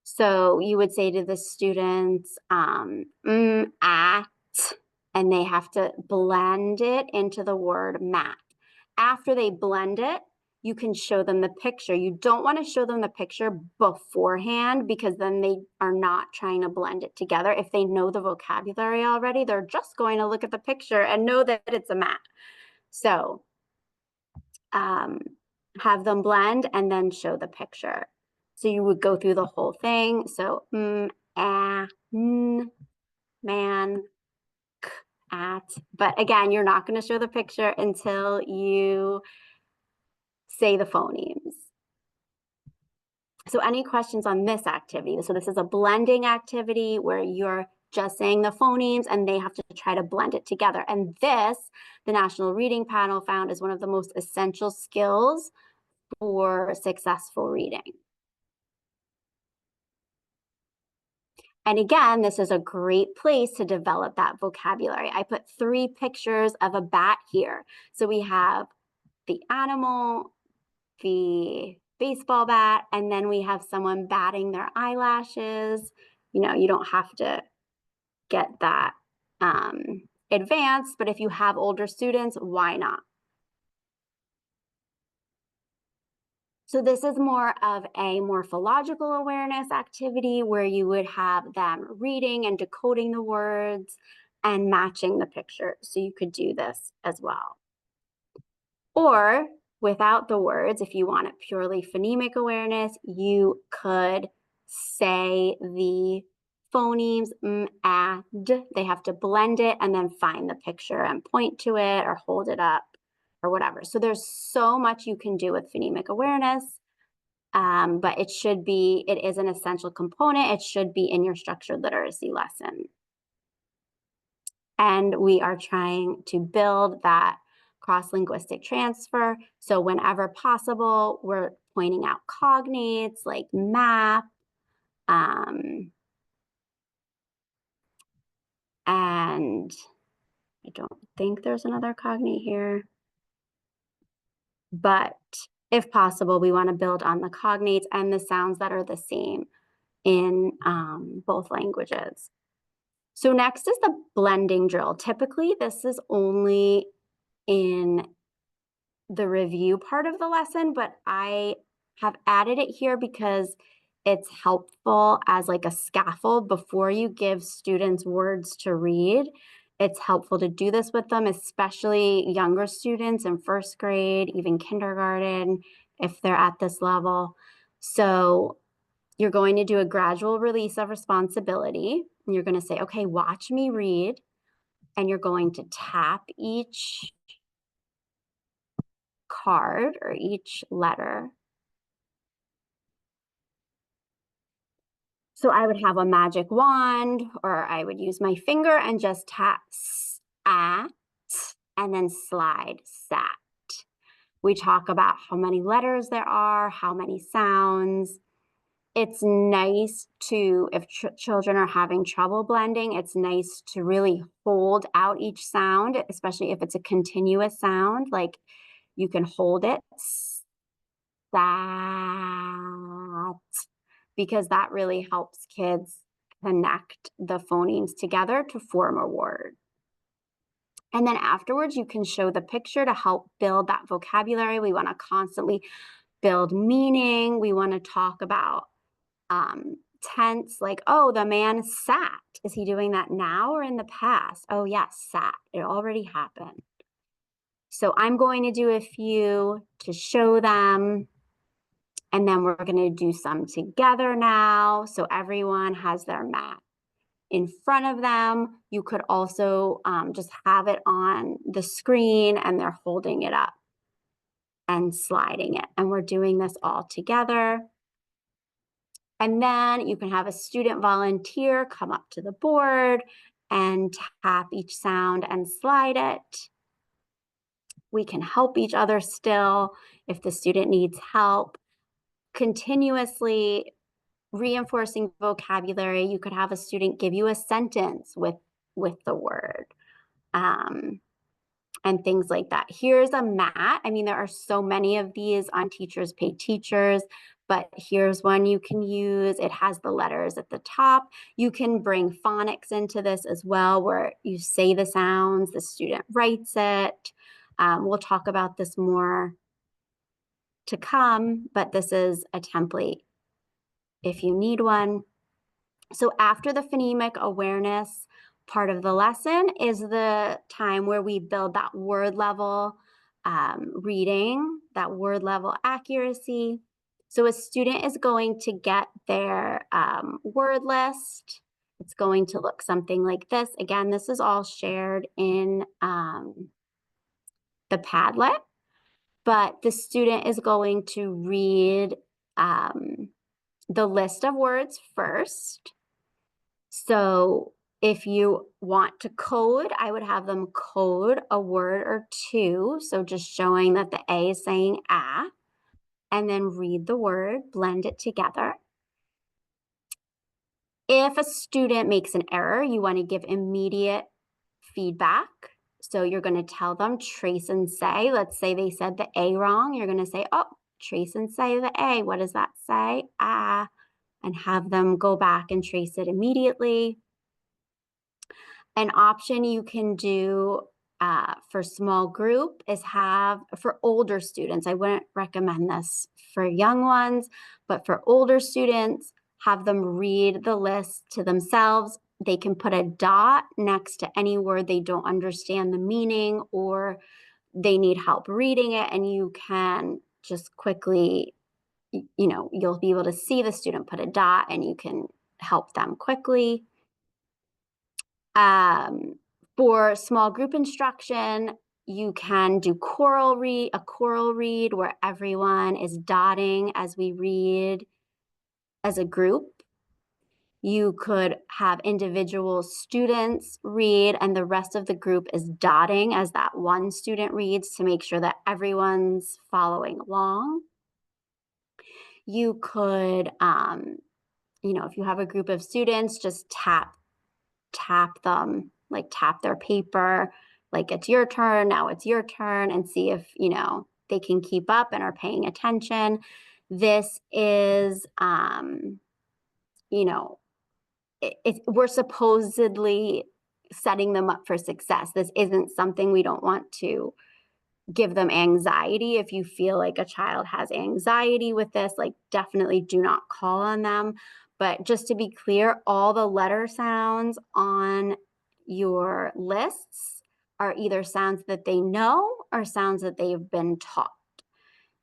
So you would say to the students, at, and they have to blend it into the word mat. After they blend it, you can show them the picture. You don't want to show them the picture beforehand because then they are not trying to blend it together. If they know the vocabulary already, they're just going to look at the picture and know that it's a mat. So have them blend and then show the picture. So you would go through the whole thing. So man, at. But again, you're not going to show the picture until you say the phonemes. So any questions on this activity? So this is a blending activity where you're just saying the phonemes and they have to try to blend it together. And this, the National Reading Panel found, is one of the most essential skills for successful reading. And again, this is a great place to develop that vocabulary. I put 3 pictures of a bat here. So we have the animal, the baseball bat, and then we have someone batting their eyelashes. You know, you don't have to get that advanced, but if you have older students, why not? So this is more of a morphological awareness activity where you would have them reading and decoding the words and matching the picture. So you could do this as well. Or without the words, if you want it purely phonemic awareness, you could say the phonemes d. They have to blend it and then find the picture and point to it or hold it up or whatever. So there's so much you can do with phonemic awareness. But it is an essential component. It should be in your structured literacy lesson. And we are trying to build that cross-linguistic transfer. So whenever possible, we're pointing out cognates like map, and I don't think there's another cognate here, but if possible, we want to build on the cognates and the sounds that are the same in both languages. So next is the blending drill. Typically, this is only in the review part of the lesson, but I have added it here because it's helpful as like a scaffold before you give students words to read. It's helpful to do this with them, especially younger students in first grade, even kindergarten, if they're at this level. So you're going to do a gradual release of responsibility. And you're going to say, okay, watch me read. And you're going to tap each card or each letter. So I would have a magic wand, or I would use my finger and just tap at and then slide sat. We talk about how many letters there are, how many sounds. It's nice to, if children are having trouble blending, it's nice to really hold out each sound, especially if it's a continuous sound, like you can hold it, sat, because that really helps kids connect the phonemes together to form a word. And then afterwards, you can show the picture to help build that vocabulary. We want to constantly build meaning. We want to talk about tense, like, oh, the man sat. Is he doing that now or in the past? Oh, yes, sat. It already happened. So I'm going to do a few to show them. And then we're going to do some together now. So everyone has their mat in front of them. You could also just have it on the screen and they're holding it up and sliding it. And we're doing this all together. And then you can have a student volunteer come up to the board and tap each sound and slide it. We can help each other still if the student needs help. Continuously reinforcing vocabulary. You could have a student give you a sentence with the word and things like that. Here's a mat. I mean, there are so many of these on Teachers Pay Teachers, but here's one you can use. It has the letters at the top. You can bring phonics into this as well, where you say the sounds, the student writes it. We'll talk about this more to come, but this is a template if you need one. So after the phonemic awareness part of the lesson is the time where we build that word level reading, that word level accuracy. So a student is going to get their word list. It's going to look something like this. Again, this is all shared in the Padlet, but the student is going to read the list of words first. So if you want to code, I would have them code a word or two. So just showing that the A is saying ah, and then read the word, blend it together. If a student makes an error, you want to give immediate feedback. So you're going to tell them trace and say. Let's say they said the A wrong. You're going to say, oh, trace and say the A. What does that say? Ah, and have them go back and trace it immediately. An option you can do for small group is have, for older students, I wouldn't recommend this for young ones, but for older students, have them read the list to themselves. They can put a dot next to any word they don't understand the meaning or they need help reading it, and you can just quickly, you know, you'll be able to see the student put a dot and you can help them quickly. For small group instruction, you can do a choral read where everyone is dotting as we read as a group. You could have individual students read and the rest of the group is dotting as that one student reads to make sure that everyone's following along. You could, you know, if you have a group of students, just tap them, like tap their paper, like it's your turn, now it's your turn, and see if, you know, they can keep up and are paying attention. This is, you know, we're supposedly setting them up for success. This isn't something we don't want to give them anxiety. If you feel like a child has anxiety with this, like definitely do not call on them. But just to be clear, all the letter sounds on your lists are either sounds that they know or sounds that they've been taught.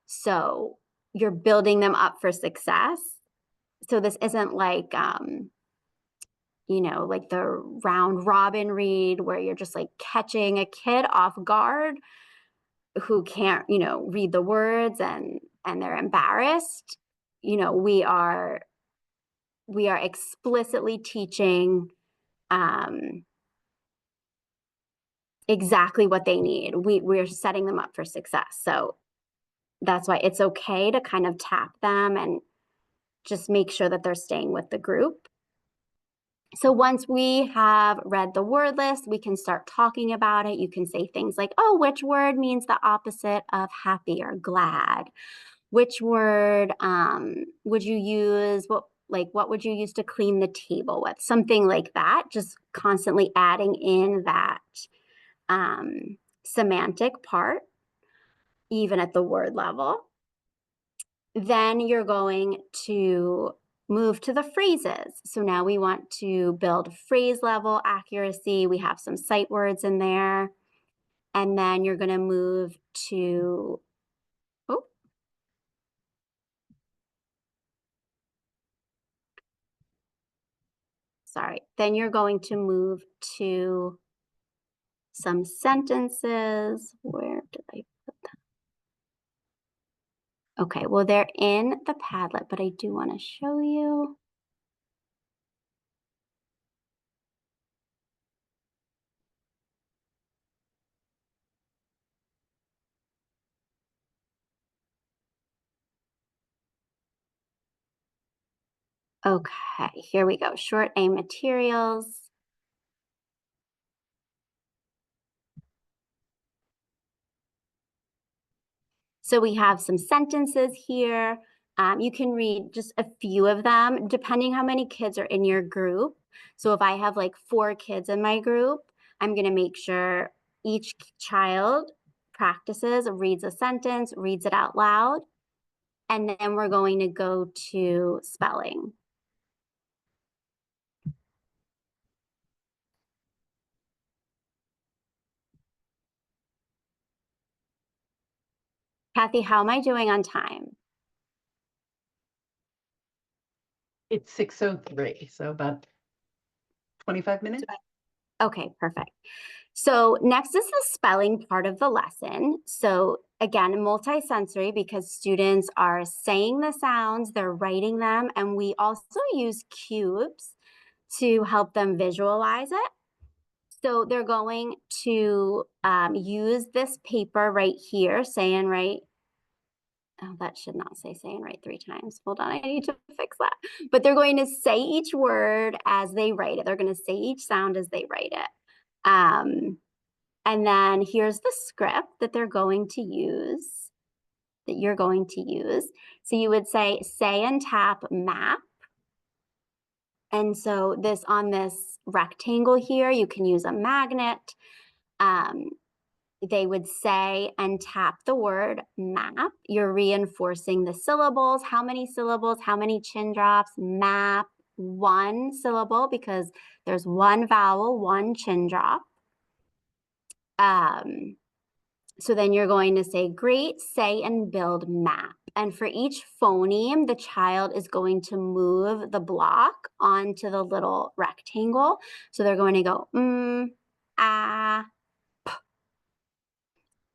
So you're building them up for success. So this isn't like, you know, like the round robin read where you're just like catching a kid off guard who can't, you know, read the words and they're embarrassed. You know, we are explicitly teaching exactly what they need. We're setting them up for success. So that's why it's okay to kind of tap them and just make sure that they're staying with the group. So once we have read the word list, we can start talking about it. You can say things like, oh, which word means the opposite of happy or glad? Which word would you use? What would you use to clean the table with? Something like that, just constantly adding in that semantic part, even at the word level. Then you're going to move to the phrases. So now we want to build phrase level accuracy. We have some sight words in there. And then you're going to move to, oh, sorry. Then you're going to move to some sentences. Where did I put them? Okay, well, they're in the Padlet, but I do want to show you. Okay, here we go. Short A materials. So we have some sentences here. You can read just a few of them, depending how many kids are in your group. So if I have like 4 kids in my group, I'm going to make sure each child practices, reads a sentence, reads it out loud, and then we're going to go to spelling. Kathy, how am I doing on time? It's 6:03, so about 25 minutes. Okay, perfect. So next is the spelling part of the lesson. So again, multisensory because students are saying the sounds, they're writing them, and we also use cubes to help them visualize it. So they're going to use this paper right here, say and write. Oh, that should not say and write 3 times. Hold on, I need to fix that. But they're going to say each word as they write it. They're going to say each sound as they write it. And then here's the script that they're going to use, that you're going to use. So you would say and tap map. And so this on this rectangle here, you can use a magnet. They would say and tap the word map. You're reinforcing the syllables. How many syllables? How many chin drops? Map, 1 syllable because there's 1 vowel, 1 chin drop. So then you're going to say, great, say and build map. And for each phoneme, the child is going to move the block onto the little rectangle. So they're going to go, ah, p.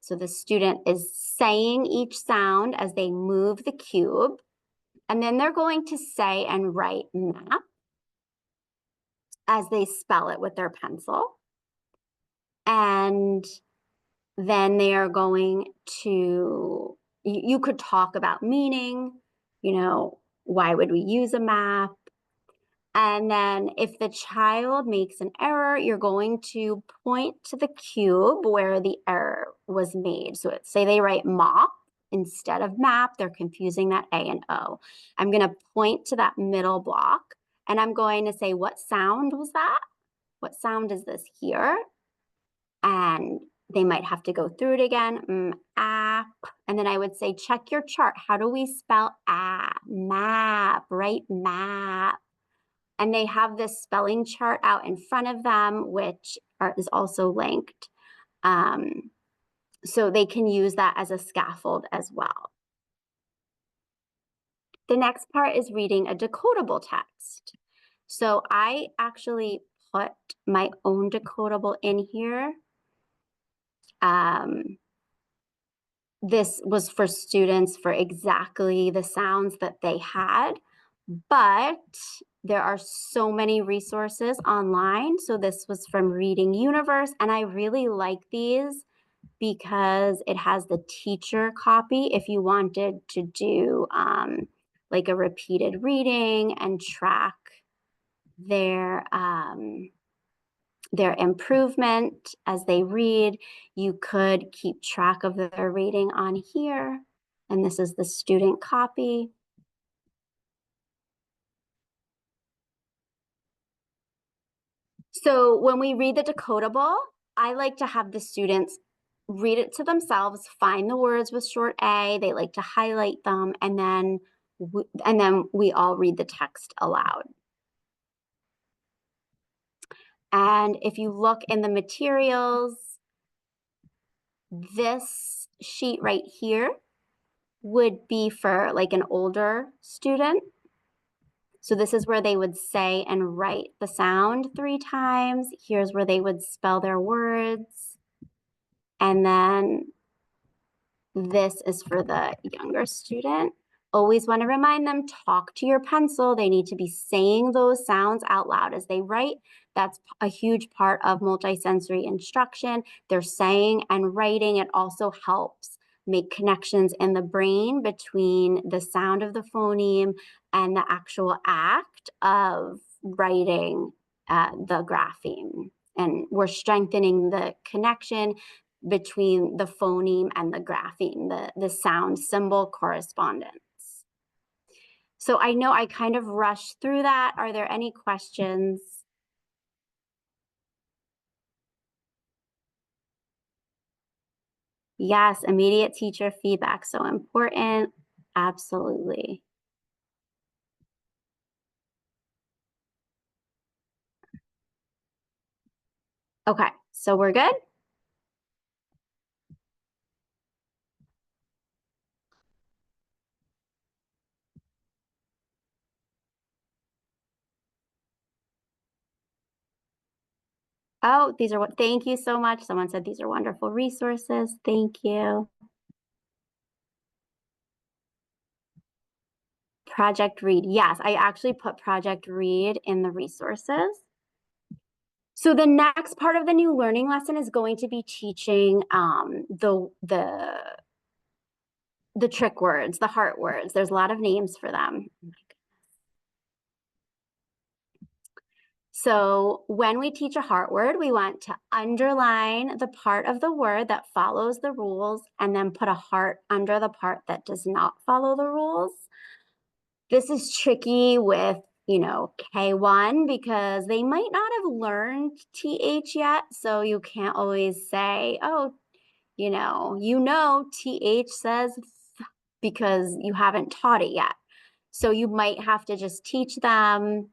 So the student is saying each sound as they move the cube. And then they're going to say and write map as they spell it with their pencil. And then they are going to, you could talk about meaning, you know, why would we use a map? And then if the child makes an error, you're going to point to the cube where the error was made. So say they write mop, instead of map, they're confusing that A and O. I'm going to point to that middle block and I'm going to say, what sound was that? What sound is this here? And they might have to go through it again. App. And then I would say, check your chart. How do we spell app? Map, right? Map. And they have this spelling chart out in front of them, which is also linked. So they can use that as a scaffold as well. The next part is reading a decodable text. So I actually put my own decodable in here. This was for students for exactly the sounds that they had, but there are so many resources online. So this was from Reading Universe, and I really like these because it has the teacher copy if you wanted to do like a repeated reading and track their improvement as they read. You could keep track of their reading on here. And this is the student copy. So when we read the decodable, I like to have the students read it to themselves, find the words with short A, they like to highlight them, and then we all read the text aloud. And if you look in the materials, this sheet right here would be for like an older student. So this is where they would say and write the sound 3 times. Here's where they would spell their words. And then this is for the younger student. Always want to remind them, talk to your pencil. They need to be saying those sounds out loud as they write. That's a huge part of multisensory instruction. They're saying and writing. It also helps make connections in the brain between the sound of the phoneme and the actual act of writing the grapheme. And we're strengthening the connection between the phoneme and the grapheme, the sound symbol correspondence. So I know I kind of rushed through that. Are there any questions? Yes, immediate teacher feedback, so important. Absolutely. Okay, so we're good? Oh, these are what, thank you so much. Someone said these are wonderful resources. Thank you. Project Read. Yes, I actually put Project Read in the resources. So the next part of the new learning lesson is going to be teaching the trick words, the heart words. There's a lot of names for them. So when we teach a heart word, we want to underline the part of the word that follows the rules and then put a heart under the part that does not follow the rules. This is tricky with, you know, K1 because they might not have learned TH yet. So you can't always say, oh, you know, TH says because you haven't taught it yet. So you might have to just teach them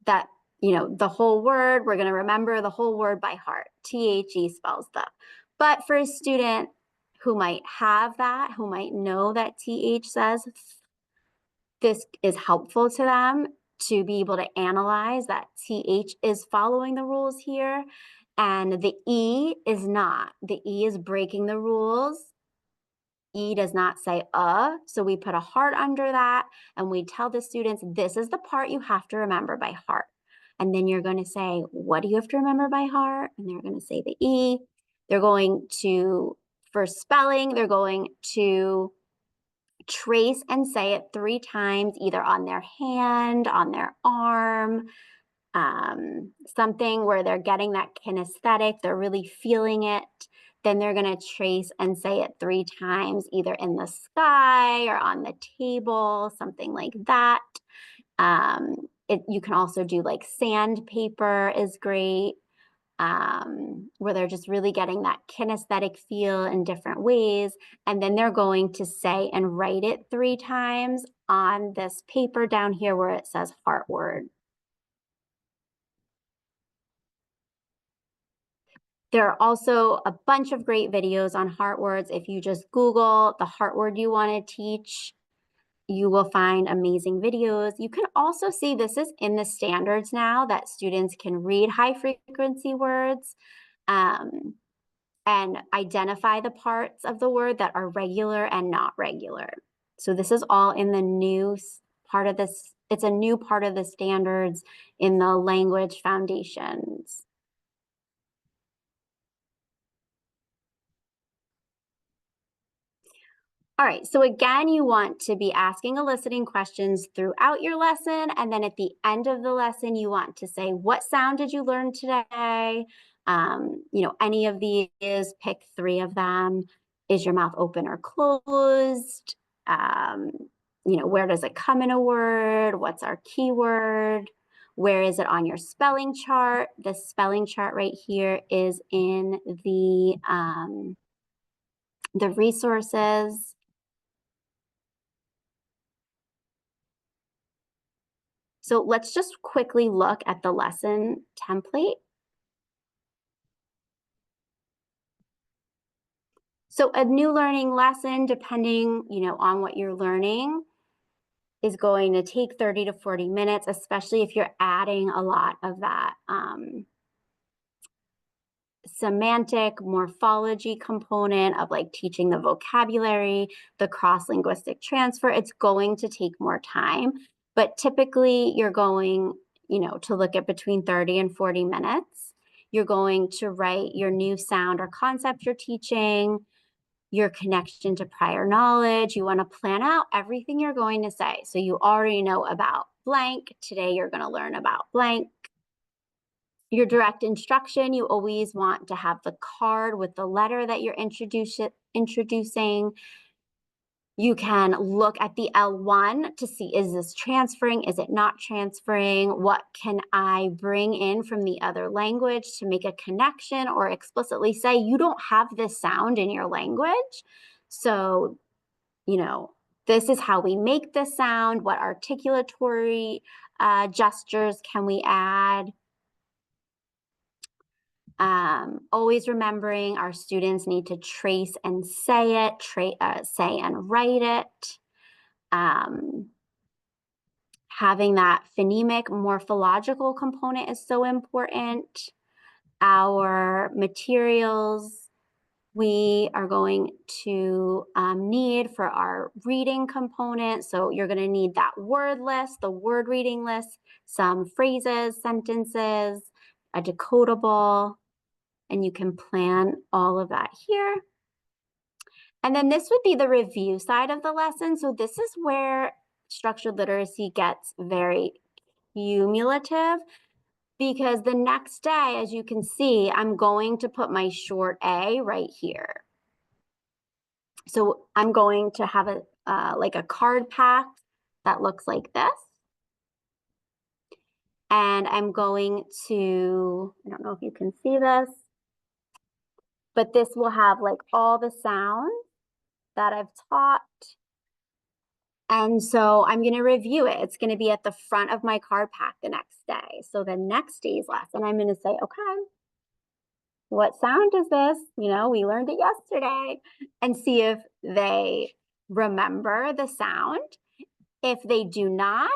that, you know, the whole word, we're going to remember the whole word by heart. THE spells the. But for a student who might have that, who might know that TH says, this is helpful to them to be able to analyze that TH is following the rules here. And the E is not. The E is breaking the rules. E does not say so we put a heart under that and we tell the students, this is the part you have to remember by heart. And then you're going to say, what do you have to remember by heart? And they're going to say the E. They're going to, for spelling, they're going to trace and say it 3 times, either on their hand, on their arm, something where they're getting that kinesthetic, they're really feeling it. Then they're going to trace and say it 3 times, either in the sky or on the table, something like that. You can also do like sandpaper is great, where they're just really getting that kinesthetic feel in different ways. And then they're going to say and write it 3 times on this paper down here where it says heart word. There are also a bunch of great videos on heart words. If you just Google the heart word you want to teach, you will find amazing videos. You can also see this is in the standards now that students can read high frequency words and identify the parts of the word that are regular and not regular. So this is all in the new part of this. It's a new part of the standards in the language foundations. All right, so again, you want to be asking eliciting questions throughout your lesson, and then at the end of the lesson, you want to say, what sound did you learn today? Any of these, pick 3 of them. Is your mouth open or closed? Where does it come in a word? What's our keyword? Where is it on your spelling chart? The spelling chart right here is in the resources. So let's just quickly look at the lesson template. So a new learning lesson, depending, on what you're learning, is going to take 30 to 40 minutes, especially if you're adding a lot of that semantic morphology component of like teaching the vocabulary, the cross-linguistic transfer. It's going to take more time, but typically you're going, to look at between 30 and 40 minutes. You're going to write your new sound or concept you're teaching, your connection to prior knowledge. You want to plan out everything you're going to say. So you already know about blank. Today you're going to learn about blank. Your direct instruction, you always want to have the card with the letter that you're introducing. You can look at the L1 to see, is this transferring? Is it not transferring? What can I bring in from the other language to make a connection or explicitly say, you don't have this sound in your language. So, this is how we make this sound. What articulatory gestures can we add? Always remembering our students need to trace and say it, say and write it. Having that phonemic morphological component is so important. Our materials we are going to need for our reading component. So you're going to need that word list, the word reading list, some phrases, sentences, a decodable, and you can plan all of that here. And then this would be the review side of the lesson. So this is where structured literacy gets very cumulative, because the next day, as you can see, I'm going to put my short A right here. So I'm going to have like a card pack that looks like this. And I'm going to, I don't know if you can see this, but this will have like all the sounds that I've taught. And so I'm going to review it. It's going to be at the front of my card pack the next day. So the next day's lesson, I'm going to say, okay, what sound is this? We learned it yesterday, and see if they remember the sound. If they do not,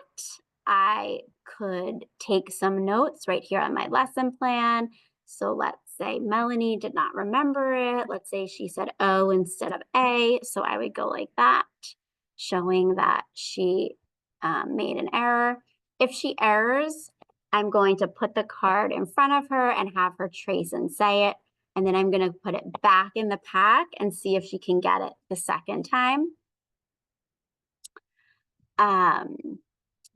I could take some notes right here on my lesson plan. So let's say Melanie did not remember it. Let's say she said O instead of A. So I would go like that, showing that she made an error. If she errors, I'm going to put the card in front of her and have her trace and say it. And then I'm going to put it back in the pack and see if she can get it the second time.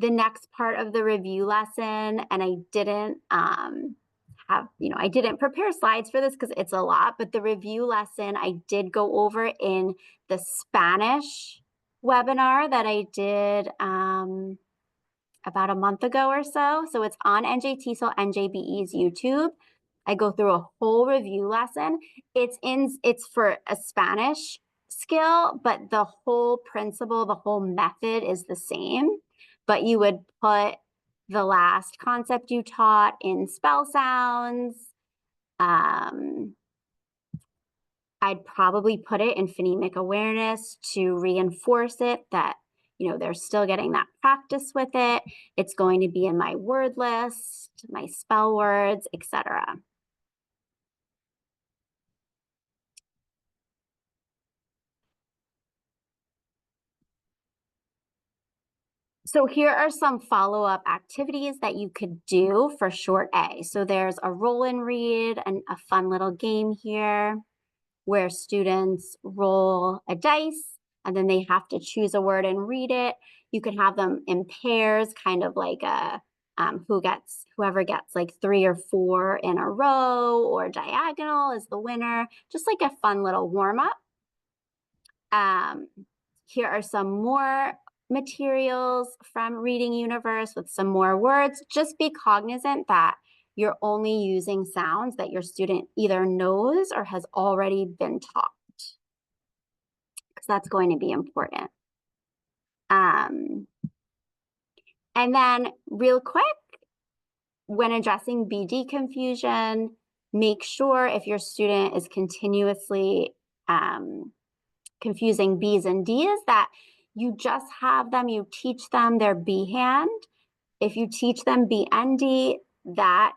The next part of the review lesson, and I didn't have, I didn't prepare slides for this because it's a lot, but the review lesson I did go over in the Spanish webinar that I did about a month ago or so. So it's on NJTESOL-NJBE's YouTube. I go through a whole review lesson. It's for a Spanish skill, but the whole principle, the whole method is the same. But you would put the last concept you taught in spell sounds. I'd probably put it in phonemic awareness to reinforce it that, they're still getting that practice with it. It's going to be in my word list, my spell words, etc. So here are some follow-up activities that you could do for short A. So there's a roll and read and a fun little game here where students roll a dice and then they have to choose a word and read it. You could have them in pairs, kind of like a whoever gets like 3 or 4 in a row, or diagonal is the winner. Just like a fun little warm-up. Here are some more materials from Reading Universe with some more words. Just be cognizant that you're only using sounds that your student either knows or has already been taught, because that's going to be important. And then real quick, when addressing BD confusion, make sure if your student is continuously confusing B's and D's, that you just have them, you teach them their B hand. If you teach them B and D, that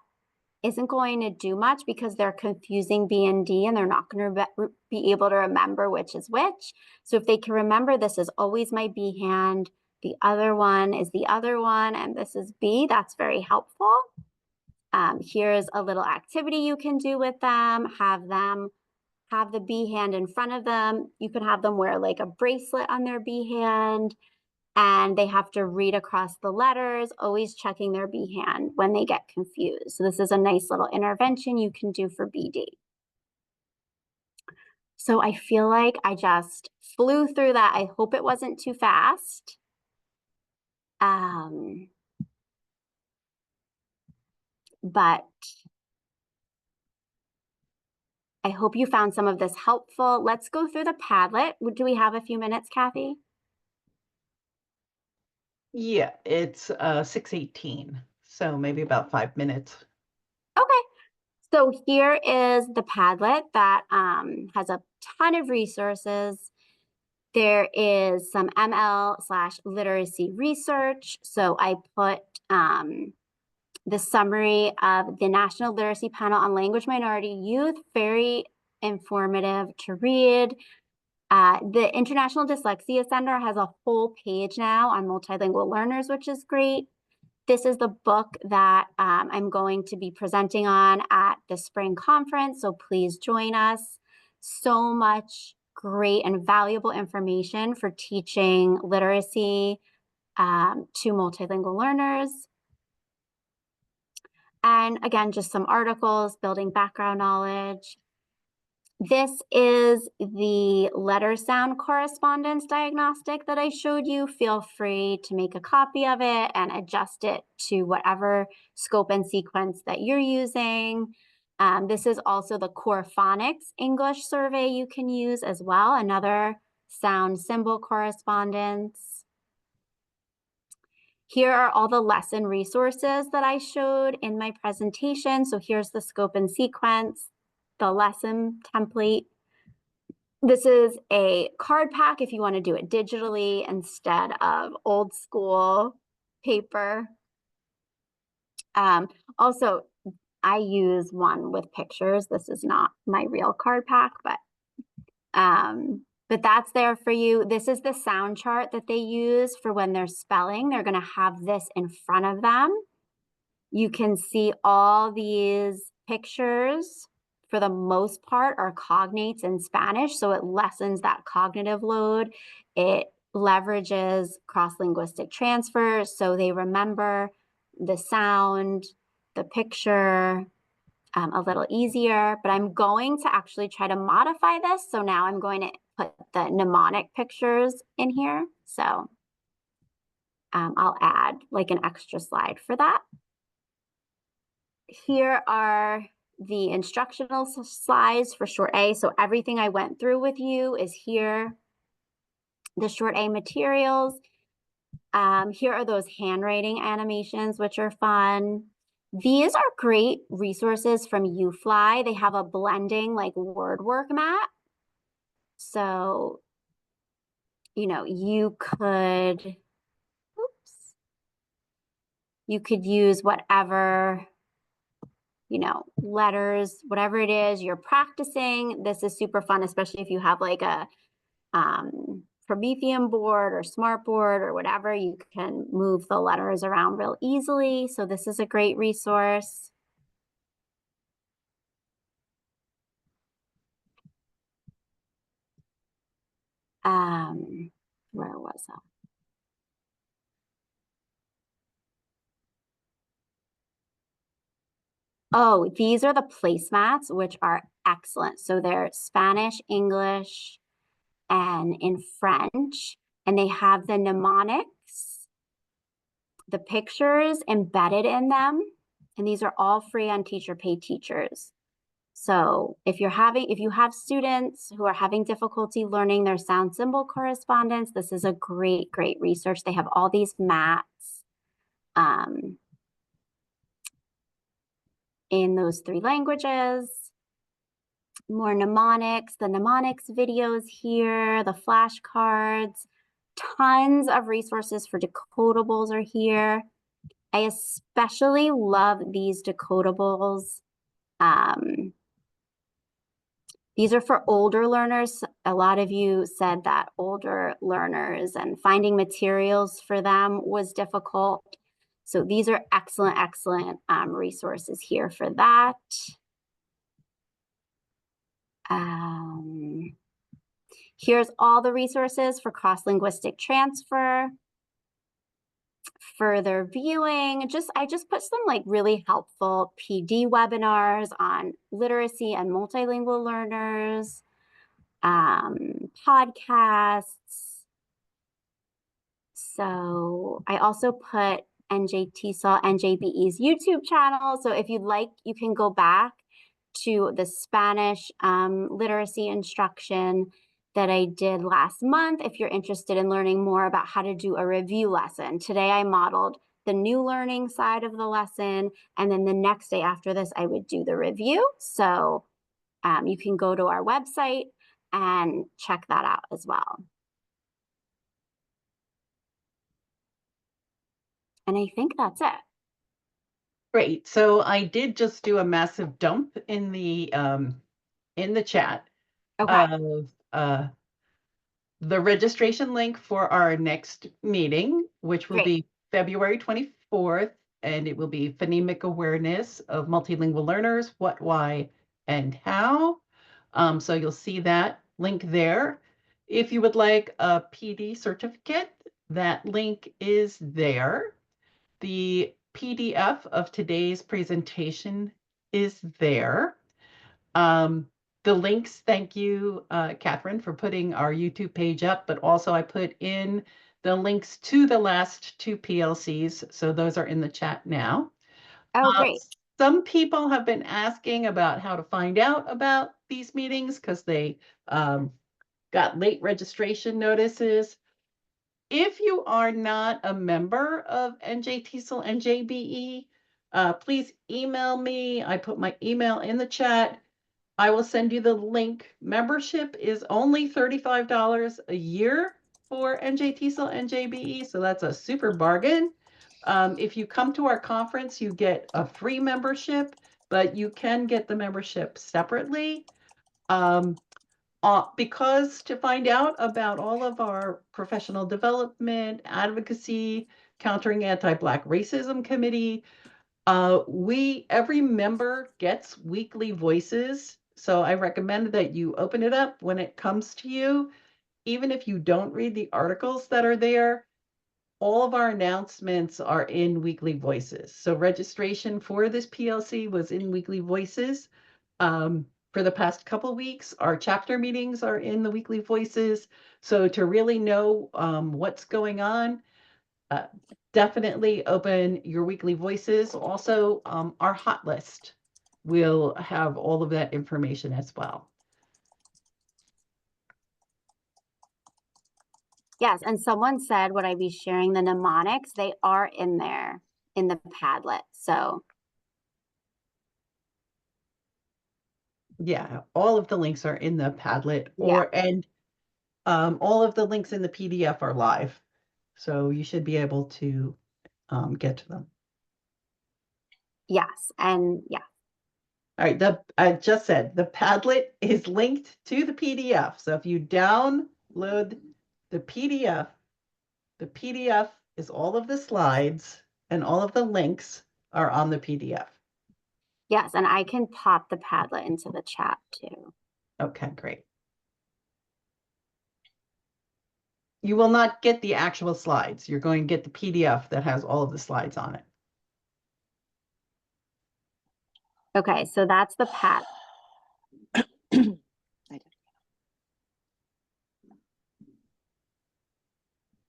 isn't going to do much because they're confusing B and D and they're not going to be able to remember which is which. So if they can remember this is always my B hand, the other one is the other one, and this is B, that's very helpful. Here's a little activity you can do with them. Have the B hand in front of them. You could have them wear like a bracelet on their B hand, and they have to read across the letters, always checking their B hand when they get confused. So this is a nice little intervention you can do for BD. So I feel like I just flew through that. I hope it wasn't too fast. But I hope you found some of this helpful. Let's go through the Padlet. Do we have a few minutes, Kathy? Yeah, it's 6:18, so maybe about 5 minutes. Okay. So here is the Padlet that has a ton of resources. There is some ML/literacy research. So I put the summary of the National Literacy Panel on Language Minority Youth, very informative to read. The International Dyslexia Center has a whole page now on multilingual learners, which is great. This is the book that I'm going to be presenting on at the spring conference, so please join us. So much great and valuable information for teaching literacy to multilingual learners. And again, just some articles, building background knowledge. This is the letter sound correspondence diagnostic that I showed you. Feel free to make a copy of it and adjust it to whatever scope and sequence that you're using. This is also the Core Phonics English survey you can use as well, another sound symbol correspondence. Here are all the lesson resources that I showed in my presentation. So here's the scope and sequence, the lesson template. This is a card pack if you want to do it digitally instead of old school paper. Also, I use one with pictures. This is not my real card pack, but that's there for you. This is the sound chart that they use for when they're spelling. They're going to have this in front of them. You can see all these pictures, for the most part, are cognates in Spanish, so it lessens that cognitive load. It leverages cross-linguistic transfer, so they remember the sound, the picture, a little easier, but I'm going to actually try to modify this. So now I'm going to put the mnemonic pictures in here. So I'll add like an extra slide for that. Here are the instructional slides for short A. So everything I went through with you is here. The short A materials. Here are those handwriting animations, which are fun. These are great resources from UFly. They have a blending like word work mat. So, you know, you could use whatever, you know, letters, whatever it is you're practicing. This is super fun, especially if you have like a Promethean board or Smartboard or whatever. You can move the letters around real easily. So this is a great resource. Where was that? Oh, these are the placemats, which are excellent. So they're Spanish, English, and in French, and they have the mnemonics, the pictures embedded in them, and these are all free on Teacher Pay Teachers. So if you have students who are having difficulty learning their sound symbol correspondence, this is a great research. They have all these mats in those 3 languages. More mnemonics, the mnemonics videos here, the flashcards, tons of resources for decodables are here. I especially love these decodables. These are for older learners. A lot of you said that older learners and finding materials for them was difficult. So these are excellent resources here for that. Here's all the resources for cross-linguistic transfer. Further viewing, I just put some like really helpful PD webinars on literacy and multilingual learners, podcasts. So I also put NJTESOL-NJBE's YouTube channel. So if you'd like, you can go back to the Spanish literacy instruction that I did last month if you're interested in learning more about how to do a review lesson. Today I modeled the new learning side of the lesson, and then the next day after this I would do the review. So you can go to our website and check that out as well. And I think that's it. Great. So I did just do a massive dump in the chat Okay. of the registration link for our next meeting, which will Great. be February 24th, and it will be phonemic awareness of multilingual learners, what, why, and how. So you'll see that link there. If you would like a PD certificate, that link is there. The PDF of today's presentation is there. The links, thank you, Kathryn, for putting our YouTube page up, but also I put in the links to the last 2 PLCs, so those are in the chat now. Oh, great. Some people have been asking about how to find out about these meetings because they got late registration notices. If you are not a member of NJTESOL-NJBE, please email me. I put my email in the chat. I will send you the link. Membership is only $35 a year for NJTESOL-NJBE, so that's a super bargain. If you come to our conference, you get a free membership, but you can get the membership separately. Because to find out about all of our professional development, advocacy, countering anti-Black racism committee, every member gets weekly voices. So I recommend that you open it up when it comes to you. Even if you don't read the articles that are there, all of our announcements are in Weekly Voices. So registration for this PLC was in Weekly Voices. For the past couple weeks, our chapter meetings are in the Weekly Voices. So to really know what's going on, definitely open your Weekly Voices. Also, our hot list will have all of that information as well. Yes, and someone said, would I be sharing the mnemonics? They are in there in the Padlet. So Yeah, all of the links are in the Padlet, Yeah. and all of the links in the PDF are live. So you should be able to get to them. yes, and yeah. All right, I just said the Padlet is linked to the PDF. So if you download the PDF is all of the slides and all of the links are on the PDF. Yes, and I can pop the Padlet into the chat too. Okay, great. You will not get the actual slides. You're going to get the PDF that has all of the slides on it. Okay, so that's the Padlet.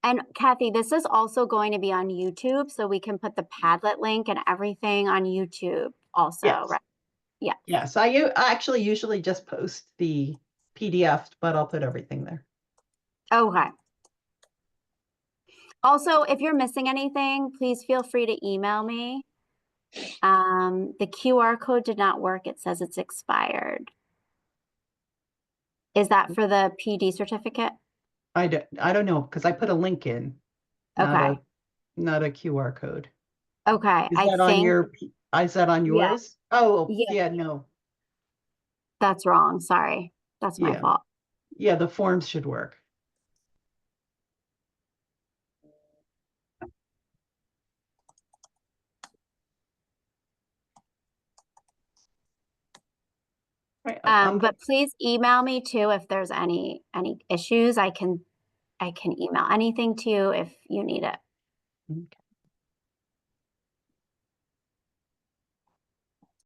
And Kathy, this is also going to be on YouTube, so we can put the Padlet link and everything on YouTube also, Yes. right? Yeah. Yes, I actually usually just post the PDF, but I'll put everything there. Okay. Also, if you're missing anything, please feel free to email me. The QR code did not work. It says it's expired. Is that for the PD certificate? I don't know, because I put a link in, Okay. not a QR code. Okay. Is that on your, is that on Yeah. yours? Oh, Yeah. yeah, no. That's wrong. Sorry. That's my Yeah. fault. Yeah, the forms should work. Right, But please email me too if there's any issues. I can email anything to you if you need it. Okay.